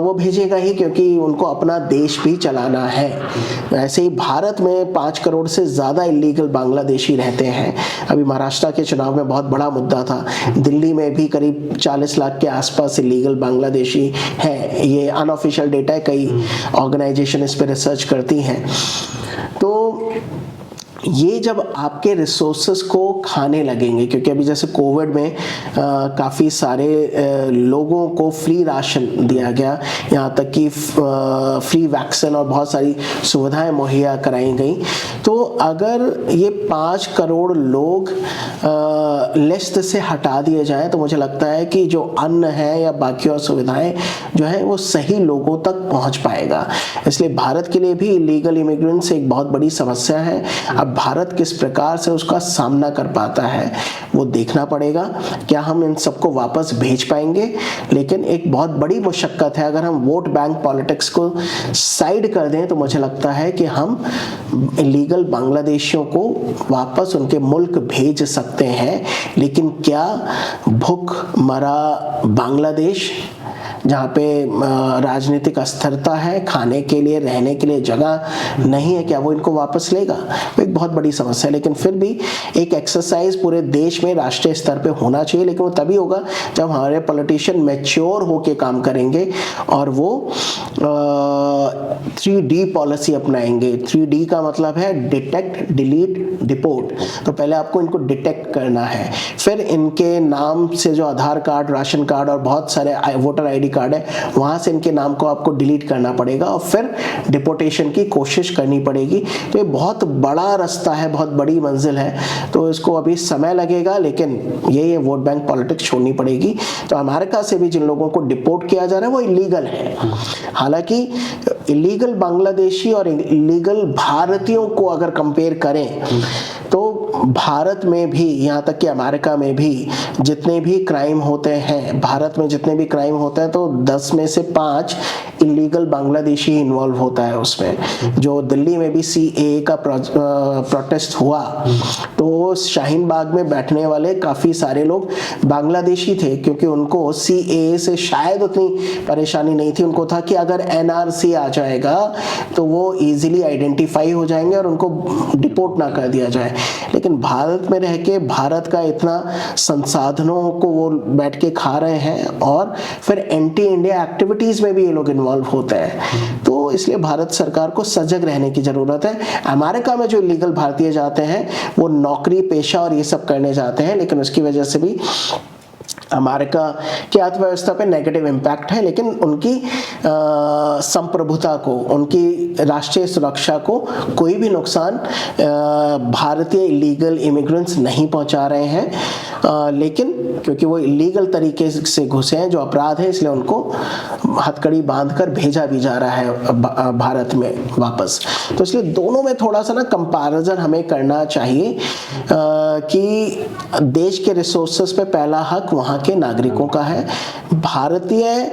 Speaker 1: वो भेजेगा ही, क्योंकि उनको अपना देश भी चलाना है। ऐसे ही भारत में 5 करोड़ से ज़्यादा इलीगल बांग्लादेशी रहते हैं। अभी महाराष्ट्र के चुनाव में बहुत बड़ा मुद्दा था। दिल्ली में भी करीब 40 लाख के आसपास इलीगल बांग्लादेशी हैं। ये अनऑफिशियल डेटा है, कई ऑर्गेनाइजेशन इस पर रिसर्च करती हैं। तो ये जब आपके रिसोर्सेस को खाने लगेंगे, क्योंकि अभी जैसे कोविड में काफ़ी सारे लोगों को फ्री राशन दिया गया, यहाँ तक कि फ्री वैक्सीन और बहुत सारी सुविधाएं मुहैया कराई गई। तो अगर ये 5 करोड़ लोग लिस्ट से हटा दिए जाएं, तो मुझे लगता है कि जो अन्न है या बाकी और सुविधाएं जो है वो सही लोगों तक पहुँच पाएगा। इसलिए भारत के लिए भी इलीगल इमिग्रेंट्स एक बहुत बड़ी समस्या है। अब भारत किस प्रकार से उसका सामना कर पाता है वो देखना पड़ेगा। क्या हम इन सबको वापस भेज पाएंगे? लेकिन एक बहुत बड़ी मुशक्कत है। अगर हम वोट बैंक पॉलिटिक्स को साइड कर दें, तो मुझे लगता है कि हम इलीगल बांग्लादेशियों को वापस उनके मुल्क भेज सकते हैं। लेकिन क्या भूख मरा बांग्लादेश, जहाँ पे राजनीतिक अस्थिरता है, खाने के लिए, रहने के लिए जगह नहीं है, क्या वो इनको वापस लेगा? वो एक बहुत बड़ी समस्या है। लेकिन फिर भी एक एक्सरसाइज पूरे देश में राष्ट्रीय स्तर पे होना चाहिए। लेकिन वो तभी होगा जब हमारे पॉलिटिशियन मैच्योर होके काम करेंगे और वो 3D पॉलिसी अपनाएंगे। 3D का मतलब है डिटेक्ट, डिलीट, डिपोर्ट। तो पहले आपको इनको डिटेक्ट करना है, फिर इनके नाम से जो आधार कार्ड, राशन कार्ड और बहुत सारे वोटर ID कार्ड है, वहां से इनके नाम को आपको डिलीट करना पड़ेगा और फिर डिपोर्टेशन की कोशिश करनी पड़ेगी। तो ये बहुत बड़ा रास्ता है, बहुत बड़ी मंजिल है, तो इसको अभी समय लगेगा। लेकिन ये वोट बैंक पॉलिटिक्स छोड़नी पड़ेगी। तो अमेरिका से भी जिन लोगों को डिपोर्ट किया जा रहा है वो इलीगल है। हालांकि इलीगल बांग्लादेशी और इलीगल भारतीयों को अगर कंपेयर करें तो भारत में भी, यहाँ तक कि अमेरिका में भी जितने भी क्राइम होते हैं, भारत में जितने भी क्राइम होते हैं तो 10 में से 5 इलीगल बांग्लादेशी इन्वॉल्व होता है उसमें। जो दिल्ली में भी CAA का प्रोटेस्ट हुआ तो शाहीन बाग में बैठने वाले काफ़ी सारे लोग बांग्लादेशी थे, क्योंकि उनको CAA से शायद उतनी परेशानी नहीं थी। उनको था कि अगर NRC आ जाएगा तो वो इजीली आइडेंटिफाई हो जाएंगे और उनको डिपोर्ट ना कर दिया जाए। लेकिन भारत में रह के भारत का इतना संसाधनों को वो बैठ के खा रहे हैं और फिर एंटी इंडिया एक्टिविटीज़ में भी ये लोग इन्वॉल्व होते हैं। तो इसलिए भारत सरकार को सजग रहने की ज़रूरत है। अमेरिका में जो इलीगल भारतीय जाते हैं वो नौकरी पेशा और ये सब करने जाते हैं, लेकिन उसकी वजह से भी अमेरिका की अर्थव्यवस्था पे नेगेटिव इम्पैक्ट है, लेकिन उनकी संप्रभुता को, उनकी राष्ट्रीय सुरक्षा को कोई भी नुकसान भारतीय इलीगल इमिग्रेंट्स नहीं पहुंचा रहे हैं। लेकिन क्योंकि वो इलीगल तरीके से घुसे हैं, जो अपराध है, इसलिए उनको हथकड़ी बांधकर भेजा भी जा रहा है भारत में वापस। तो इसलिए दोनों में थोड़ा सा ना कंपैरिजन हमें करना चाहिए कि देश के रिसोर्सेस पे पहला हक वहाँ के नागरिकों का है। भारतीय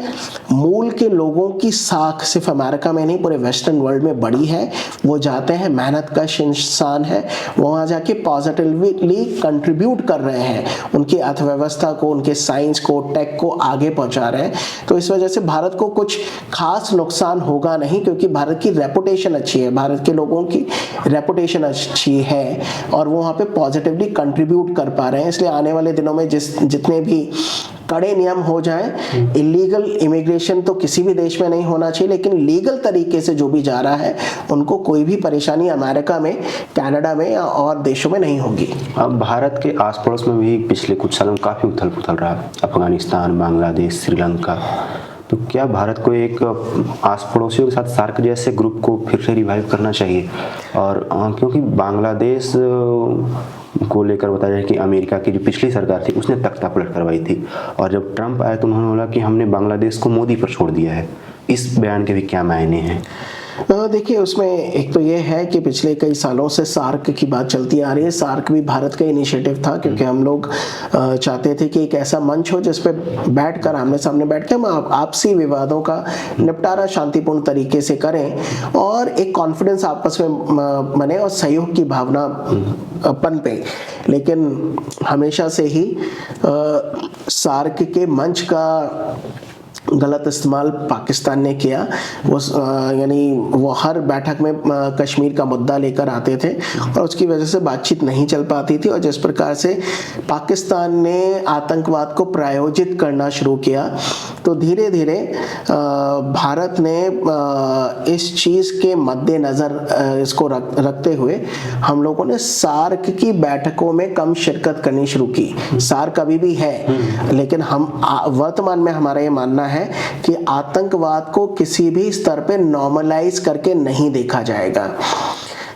Speaker 1: मूल के लोगों की साख सिर्फ अमेरिका में नहीं, पूरे वेस्टर्न वर्ल्ड में बड़ी है। वो जाते हैं, मेहनत का इंसान है, वहाँ जाके पॉजिटिवली कंट्रीब्यूट कर रहे हैं, उनकी अर्थव्यवस्था को, उनके साइंस को, टेक को आगे पहुँचा रहे हैं। तो इस वजह से भारत को कुछ खास नुकसान होगा नहीं, क्योंकि भारत की रेपुटेशन अच्छी है, भारत के लोगों की रेपुटेशन अच्छी है और वो वहाँ पे पॉजिटिवली कंट्रीब्यूट कर पा रहे हैं। इसलिए आने वाले दिनों में जितने भी कड़े नियम हो जाएं, इलीगल इमिग्रेशन तो किसी भी देश में नहीं होना चाहिए, लेकिन लीगल तरीके से जो भी जा रहा है उनको कोई भी परेशानी अमेरिका में, कनाडा में या और देशों में नहीं होगी।
Speaker 2: अब भारत के आस पड़ोस में भी पिछले कुछ सालों में काफ़ी उथल पुथल रहा, अफगानिस्तान, बांग्लादेश, श्रीलंका। तो क्या भारत को एक आस पड़ोसियों के साथ सार्क जैसे ग्रुप को फिर से रिवाइव करना चाहिए? और क्योंकि बांग्लादेश को लेकर बताया जाए कि अमेरिका की जो पिछली सरकार थी उसने तख्ता पलट करवाई थी, और जब ट्रंप आया तो उन्होंने बोला कि हमने बांग्लादेश को मोदी पर छोड़ दिया है। इस बयान के भी क्या मायने हैं?
Speaker 1: देखिए, उसमें एक तो ये है कि पिछले कई सालों से सार्क की बात चलती आ रही है। सार्क भी भारत का इनिशिएटिव था, क्योंकि हम लोग चाहते थे कि एक ऐसा मंच हो जिस पे बैठकर, आमने सामने बैठ के हम आपसी विवादों का निपटारा शांतिपूर्ण तरीके से करें और एक कॉन्फिडेंस आपस में बने और सहयोग की भावना पनपे। लेकिन हमेशा से ही सार्क के मंच का गलत इस्तेमाल पाकिस्तान ने किया। वो यानी वो हर बैठक में कश्मीर का मुद्दा लेकर आते थे और उसकी वजह से बातचीत नहीं चल पाती थी। और जिस प्रकार से पाकिस्तान ने आतंकवाद को प्रायोजित करना शुरू किया, तो धीरे धीरे भारत ने इस चीज़ के मद्देनज़र इसको रखते हुए हम लोगों ने सार्क की बैठकों में कम शिरकत करनी शुरू की। सार्क अभी भी है, लेकिन हम वर्तमान में हमारा ये मानना है कि आतंकवाद को किसी भी स्तर पे नॉर्मलाइज करके नहीं देखा जाएगा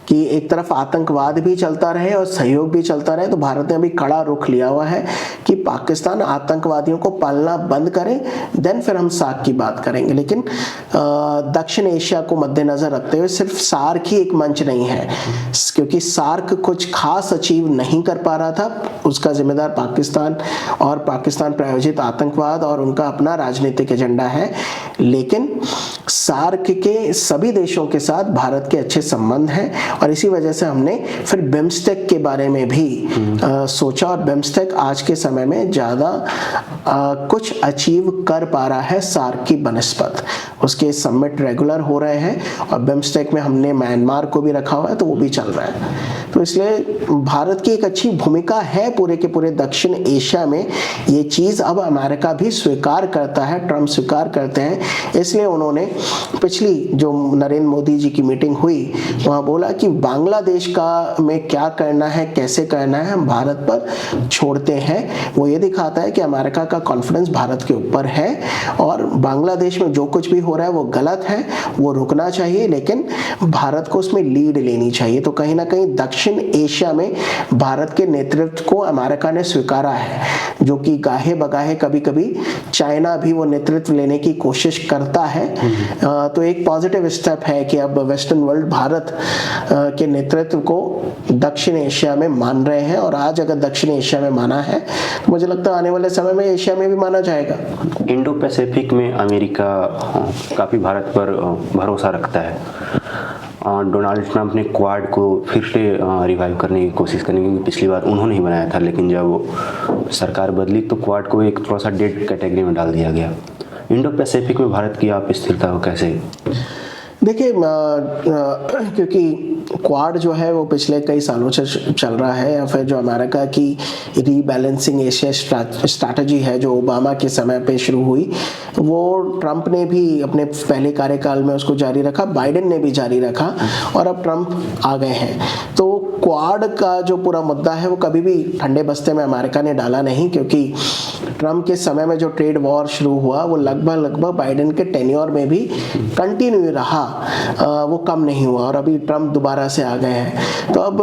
Speaker 1: कि एक तरफ आतंकवाद भी चलता रहे और सहयोग भी चलता रहे। तो भारत ने अभी कड़ा रुख लिया हुआ है कि पाकिस्तान आतंकवादियों को पालना बंद करे, देन फिर हम सार्क की बात करेंगे। लेकिन दक्षिण एशिया को मद्देनजर रखते हुए सिर्फ सार्क ही एक मंच नहीं है, क्योंकि सार्क कुछ खास अचीव नहीं कर पा रहा था। उसका जिम्मेदार पाकिस्तान और पाकिस्तान प्रायोजित आतंकवाद और उनका अपना राजनीतिक एजेंडा है। लेकिन सार्क के सभी देशों के साथ भारत के अच्छे संबंध हैं और इसी वजह से हमने फिर बिम्स्टेक के बारे में भी सोचा। और बिम्स्टेक आज के समय में ज़्यादा कुछ अचीव कर पा रहा है सार्क की बनस्पत। उसके समिट रेगुलर हो रहे हैं और बिम्स्टेक में हमने म्यांमार को भी रखा हुआ है, तो वो भी चल रहा है। तो इसलिए भारत की एक अच्छी भूमिका है पूरे के पूरे दक्षिण एशिया में। ये चीज़ अब अमेरिका भी स्वीकार करता है, ट्रंप स्वीकार करते हैं। इसलिए उन्होंने पिछली जो नरेंद्र मोदी जी की मीटिंग हुई वहाँ बोला कि बांग्लादेश का में क्या करना है, कैसे करना है, हम भारत पर छोड़ते हैं। वो ये दिखाता है कि अमेरिका का कॉन्फिडेंस भारत के ऊपर है और बांग्लादेश में जो कुछ भी हो रहा है वो गलत है, वो रुकना चाहिए, लेकिन भारत को उसमें लीड लेनी चाहिए। तो कहीं ना कहीं दक्षिण एशिया में भारत के नेतृत्व को अमेरिका ने स्वीकारा है, जो कि गाहे बगाहे कभी कभी चाइना भी वो नेतृत्व लेने की कोशिश करता है। तो एक पॉजिटिव स्टेप है कि अब वेस्टर्न वर्ल्ड भारत के नेतृत्व को दक्षिण एशिया में मान रहे हैं, और आज अगर दक्षिण एशिया में माना है तो मुझे लगता है आने वाले समय में एशिया में भी माना जाएगा।
Speaker 2: इंडो पैसिफिक में अमेरिका काफ़ी भारत पर भरोसा रखता है। डोनाल्ड ट्रंप ने क्वाड को फिर से रिवाइव करने की कोशिश करने, क्योंकि पिछली बार उन्होंने ही बनाया था, लेकिन जब वो सरकार बदली तो क्वाड को एक थोड़ा सा डेड कैटेगरी में डाल दिया गया। इंडो पैसिफिक में भारत की आप स्थिरता को कैसे?
Speaker 1: देखिए, क्योंकि क्वाड जो है वो पिछले कई सालों से चल रहा है, या फिर जो अमेरिका की रीबैलेंसिंग एशिया स्ट्रैटेजी है जो ओबामा के समय पे शुरू हुई, वो ट्रंप ने भी अपने पहले कार्यकाल में उसको जारी रखा, बाइडेन ने भी जारी रखा, और अब ट्रंप आ गए हैं। तो क्वाड का जो पूरा मुद्दा है वो कभी भी ठंडे बस्ते में अमेरिका ने डाला नहीं, क्योंकि ट्रंप के समय में जो ट्रेड वॉर शुरू हुआ वो लगभग बाइडेन के टेन्योर में भी कंटिन्यू रहा, वो कम नहीं हुआ, और अभी ट्रंप दोबारा से आ गए हैं। तो अब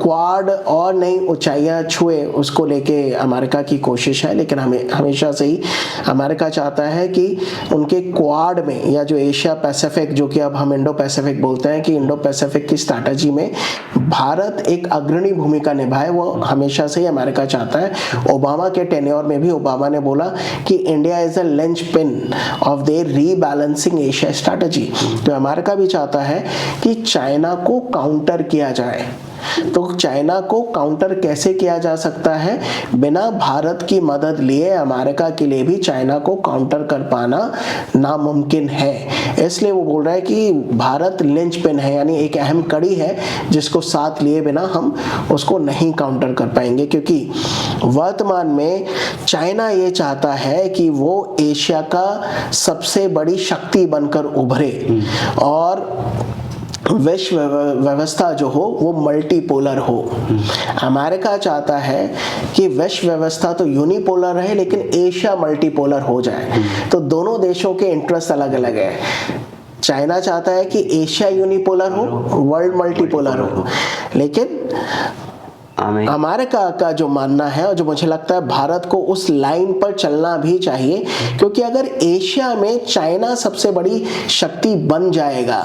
Speaker 1: क्वाड और नई ऊंचाइयां छुए उसको लेके अमेरिका की कोशिश है, लेकिन हमेशा से ही अमेरिका चाहता है कि उनके क्वाड में, या जो एशिया पैसिफिक, जो कि अब हम इंडो पैसिफिक बोलते हैं, कि इंडो पैसिफिक की स्ट्रैटेजी में भारत एक अग्रणी भूमिका निभाए, वो हमेशा से ही अमेरिका चाहता है। ओबामा के टेन्योर में भी ओबामा ने बोला कि India is a lynch pin of their rebalancing Asia strategy. तो अमेरिका भी चाहता है कि चाइना को काउंटर किया जाए। तो चाइना को काउंटर कैसे किया जा सकता है? बिना भारत की मदद लिए अमेरिका के लिए भी चाइना को काउंटर कर पाना नामुमकिन है। इसलिए वो बोल रहा है कि भारत लिंच पिन है, यानी एक अहम कड़ी है जिसको साथ लिए बिना हम उसको नहीं काउंटर कर पाएंगे, क्योंकि वर्तमान में चाइना ये चाहता है कि वो एशिया का सबसे बड़ी शक्ति बनकर उभरे और विश्व व्यवस्था जो हो वो मल्टीपोलर हो। अमेरिका चाहता है कि विश्व व्यवस्था तो यूनिपोलर रहे, लेकिन एशिया मल्टीपोलर हो जाए। तो दोनों देशों के इंटरेस्ट अलग अलग है। चाइना चाहता है कि एशिया यूनिपोलर हो, वर्ल्ड मल्टीपोलर हो, लेकिन अमेरिका का जो मानना है, और जो मुझे लगता है भारत को उस लाइन पर चलना भी चाहिए, क्योंकि अगर एशिया में चाइना सबसे बड़ी शक्ति बन जाएगा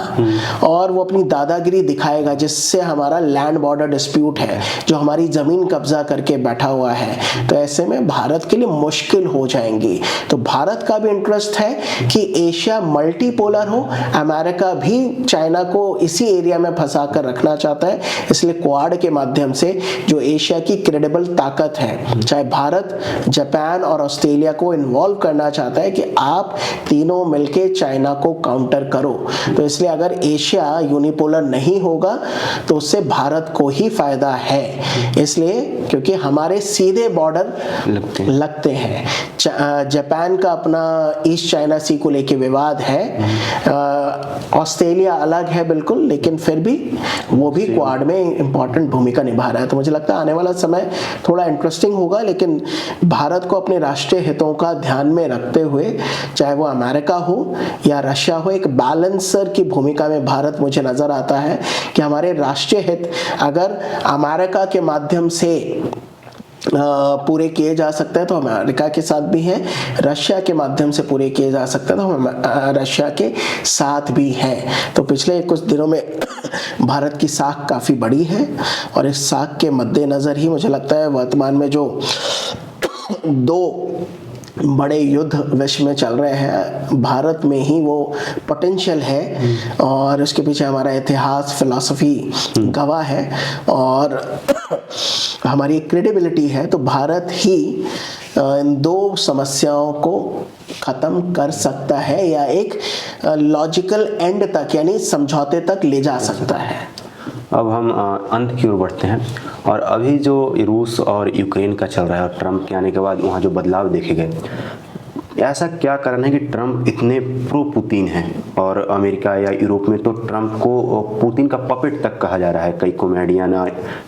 Speaker 1: और वो अपनी दादागिरी दिखाएगा, जिससे हमारा लैंड बॉर्डर डिस्प्यूट है, जो हमारी जमीन कब्जा करके बैठा हुआ है, तो ऐसे में भारत के लिए मुश्किल हो जाएंगी। तो भारत का भी इंटरेस्ट है कि एशिया मल्टीपोलर हो। अमेरिका भी चाइना को इसी एरिया में फंसा कर रखना चाहता है, इसलिए क्वाड के माध्यम से जो एशिया की क्रेडिबल ताकत है, चाहे भारत, जापान और ऑस्ट्रेलिया को इन्वॉल्व करना चाहता है कि आप तीनों मिलके चाइना को काउंटर करो। तो इसलिए अगर एशिया यूनिपोलर नहीं होगा तो उससे भारत को ही फायदा है, इसलिए क्योंकि हमारे सीधे बॉर्डर लगते हैं। जापान का अपना ईस्ट चाइना सी को लेके विवाद है, ऑस्ट्रेलिया अलग है बिल्कुल, लेकिन फिर भी वो भी क्वाड में इंपॉर्टेंट भूमिका निभा रहा है। तो मुझे लगता है आने वाला समय थोड़ा इंटरेस्टिंग होगा, लेकिन भारत को अपने राष्ट्रीय हितों का ध्यान में रखते हुए, चाहे वो अमेरिका हो या रशिया हो, एक बैलेंसर की भूमिका में भारत मुझे नजर आता है कि हमारे राष्ट्रीय हित अगर अमेरिका के माध्यम से पूरे किए जा सकते हैं तो अमेरिका के साथ भी हैं, रशिया के माध्यम से पूरे किए जा सकते हैं तो हम रशिया के साथ भी हैं। तो पिछले कुछ दिनों में भारत की साख काफ़ी बड़ी है, और इस साख के मद्देनज़र ही मुझे लगता है वर्तमान में जो दो बड़े युद्ध विश्व में चल रहे हैं, भारत में ही वो पोटेंशियल है, और उसके पीछे हमारा इतिहास, फिलॉसफी गवाह है, और हमारी क्रेडिबिलिटी है। तो भारत ही इन दो समस्याओं को ख़त्म कर सकता है, या एक लॉजिकल एंड तक, यानी समझौते तक ले जा सकता है।
Speaker 2: अब हम अंत की ओर बढ़ते हैं, और अभी जो रूस और यूक्रेन का चल रहा है और ट्रंप के आने के बाद वहाँ जो बदलाव देखे गए, ऐसा क्या कारण है कि ट्रंप इतने प्रो पुतिन हैं, और अमेरिका या यूरोप में तो ट्रंप को पुतिन का पपेट तक कहा जा रहा है। कई कॉमेडियन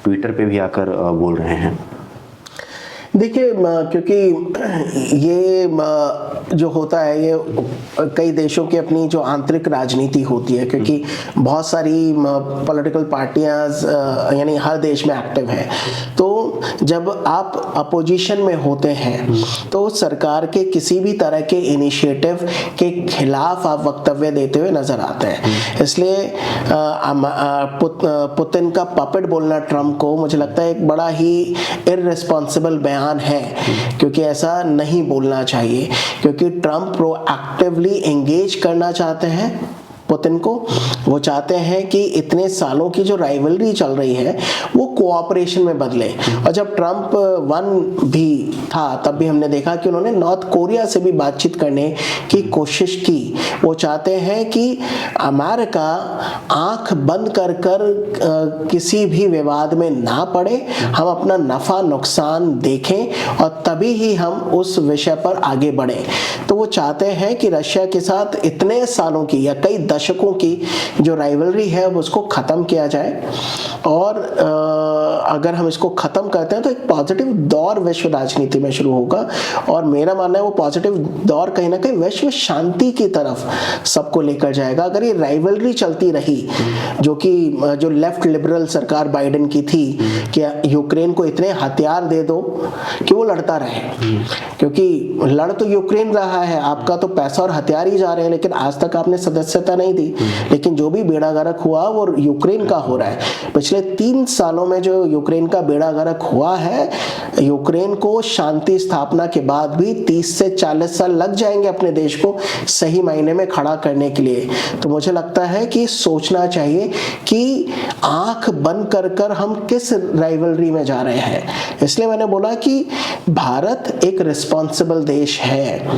Speaker 2: ट्विटर पे भी आकर बोल रहे हैं।
Speaker 1: देखिए, क्योंकि ये जो होता है, ये कई देशों की अपनी जो आंतरिक राजनीति होती है, क्योंकि बहुत सारी पॉलिटिकल पार्टियां यानी हर देश में एक्टिव है। तो जब आप अपोजिशन में होते हैं तो सरकार के किसी भी तरह के इनिशिएटिव के खिलाफ आप वक्तव्य देते हुए नजर आते हैं। इसलिए पुतिन का पपेट बोलना ट्रंप को, मुझे लगता है एक बड़ा ही इररिस्पॉन्सिबल बयान है, क्योंकि ऐसा नहीं बोलना चाहिए। क्योंकि ट्रंप प्रोएक्टिवली एंगेज करना चाहते हैं पुतिन को। वो चाहते हैं कि इतने सालों की जो राइवलरी चल रही है वो कोऑपरेशन में बदले। और जब ट्रंप 1 भी था तब भी हमने देखा कि उन्होंने नॉर्थ कोरिया से भी बातचीत करने की कोशिश की। वो चाहते हैं कि अमेरिका आंख बंद कर किसी भी विवाद में ना पड़े, हम अपना नफा नुकसान देखें और तभी ही हम उस विषय पर आगे बढ़ें। तो वो चाहते हैं कि रशिया के साथ इतने सालों की या कई दशकों की जो राइवलरी है अब उसको खत्म किया जाए। और अगर हम इसको खत्म करते हैं तो एक पॉजिटिव दौर विश्व राजनीति में शुरू होगा। और मेरा मानना है वो पॉजिटिव दौर कहीं ना कहीं विश्व शांति की तरफ सबको लेकर जाएगा। अगर ये राइवलरी चलती रही, जो लेफ्ट लिबरल सरकार बाइडेन की थी कि यूक्रेन को इतने हथियार दे दो कि वो लड़ता रहे, क्योंकि लड़ तो यूक्रेन रहा है, आपका तो पैसा और हथियार ही जा रहे हैं, लेकिन आज तक आपने सदस्यता नहीं दी। लेकिन जो भी बेड़ा गर्क हुआ वो यूक्रेन का हो रहा है। पिछले 3 सालों में जो यूक्रेन का बेड़ा गर्क हुआ है, यूक्रेन को शांति स्थापना के बाद भी 30 से 40 साल लग जाएंगे अपने देश को सही मायने में खड़ा करने के लिए। तो मुझे लगता है कि सोचना चाहिए कि आंख बंद कर हम किस राइवलरी में जा रहे हैं। इसलिए मैंने बोला कि भारत एक रिस्पॉन्सिबल देश है।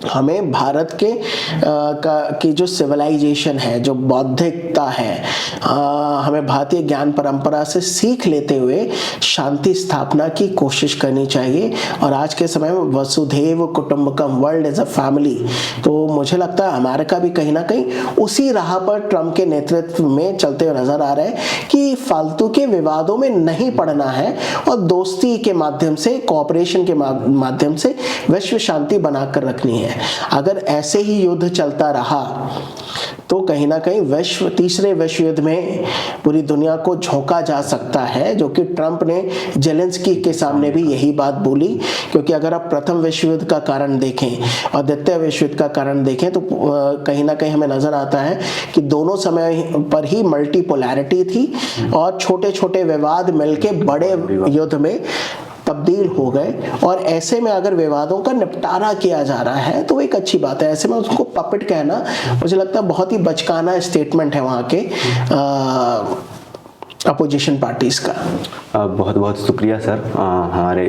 Speaker 1: हमें भारत की जो सिविलाइजेशन है, जो बौद्धिकता है, हमें भारतीय ज्ञान परंपरा से सीख लेते हुए शांति स्थापना की कोशिश करनी चाहिए। और आज के समय में वसुधैव कुटुंबकम, वर्ल्ड एज अ फैमिली। तो मुझे लगता है अमेरिका भी कहीं ना कहीं उसी राह पर ट्रंप के नेतृत्व में चलते हुए नजर आ रहा है कि फालतू के विवादों में नहीं पड़ना है और दोस्ती के माध्यम से, कोऑपरेशन के माध्यम से विश्व शांति बनाकर रखनी है। अगर ऐसे ही युद्ध चलता रहा तो कहीं ना कहीं तीसरे विश्व युद्ध में पूरी दुनिया को झोंका जा सकता है, जो कि ट्रंप ने जेलेंस्की के सामने भी यही बात बोली। क्योंकि अगर आप प्रथम विश्व युद्ध का कारण देखें और द्वितीय विश्व युद्ध का कारण देखें तो कहीं ना कहीं हमें नजर आता है कि दोनों समय पर ही मल्टीपोलैरिटी थी और छोटे छोटे विवाद मिलके बड़े युद्ध में तब्दील हो गए। और ऐसे में अगर विवादों का निपटारा किया जा रहा है तो एक अच्छी बात है। ऐसे में उसको पपेट कहना मुझे लगता है बहुत ही बचकाना स्टेटमेंट है वहाँ के अपोजिशन पार्टीज का।
Speaker 2: बहुत बहुत शुक्रिया सर, हमारे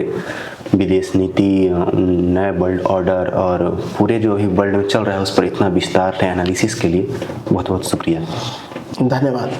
Speaker 2: विदेश नीति, नए वर्ल्ड ऑर्डर और पूरे जो अभी वर्ल्ड में चल रहा है उस पर इतना विस्तार से एनालिसिस के लिए बहुत बहुत शुक्रिया।
Speaker 1: धन्यवाद।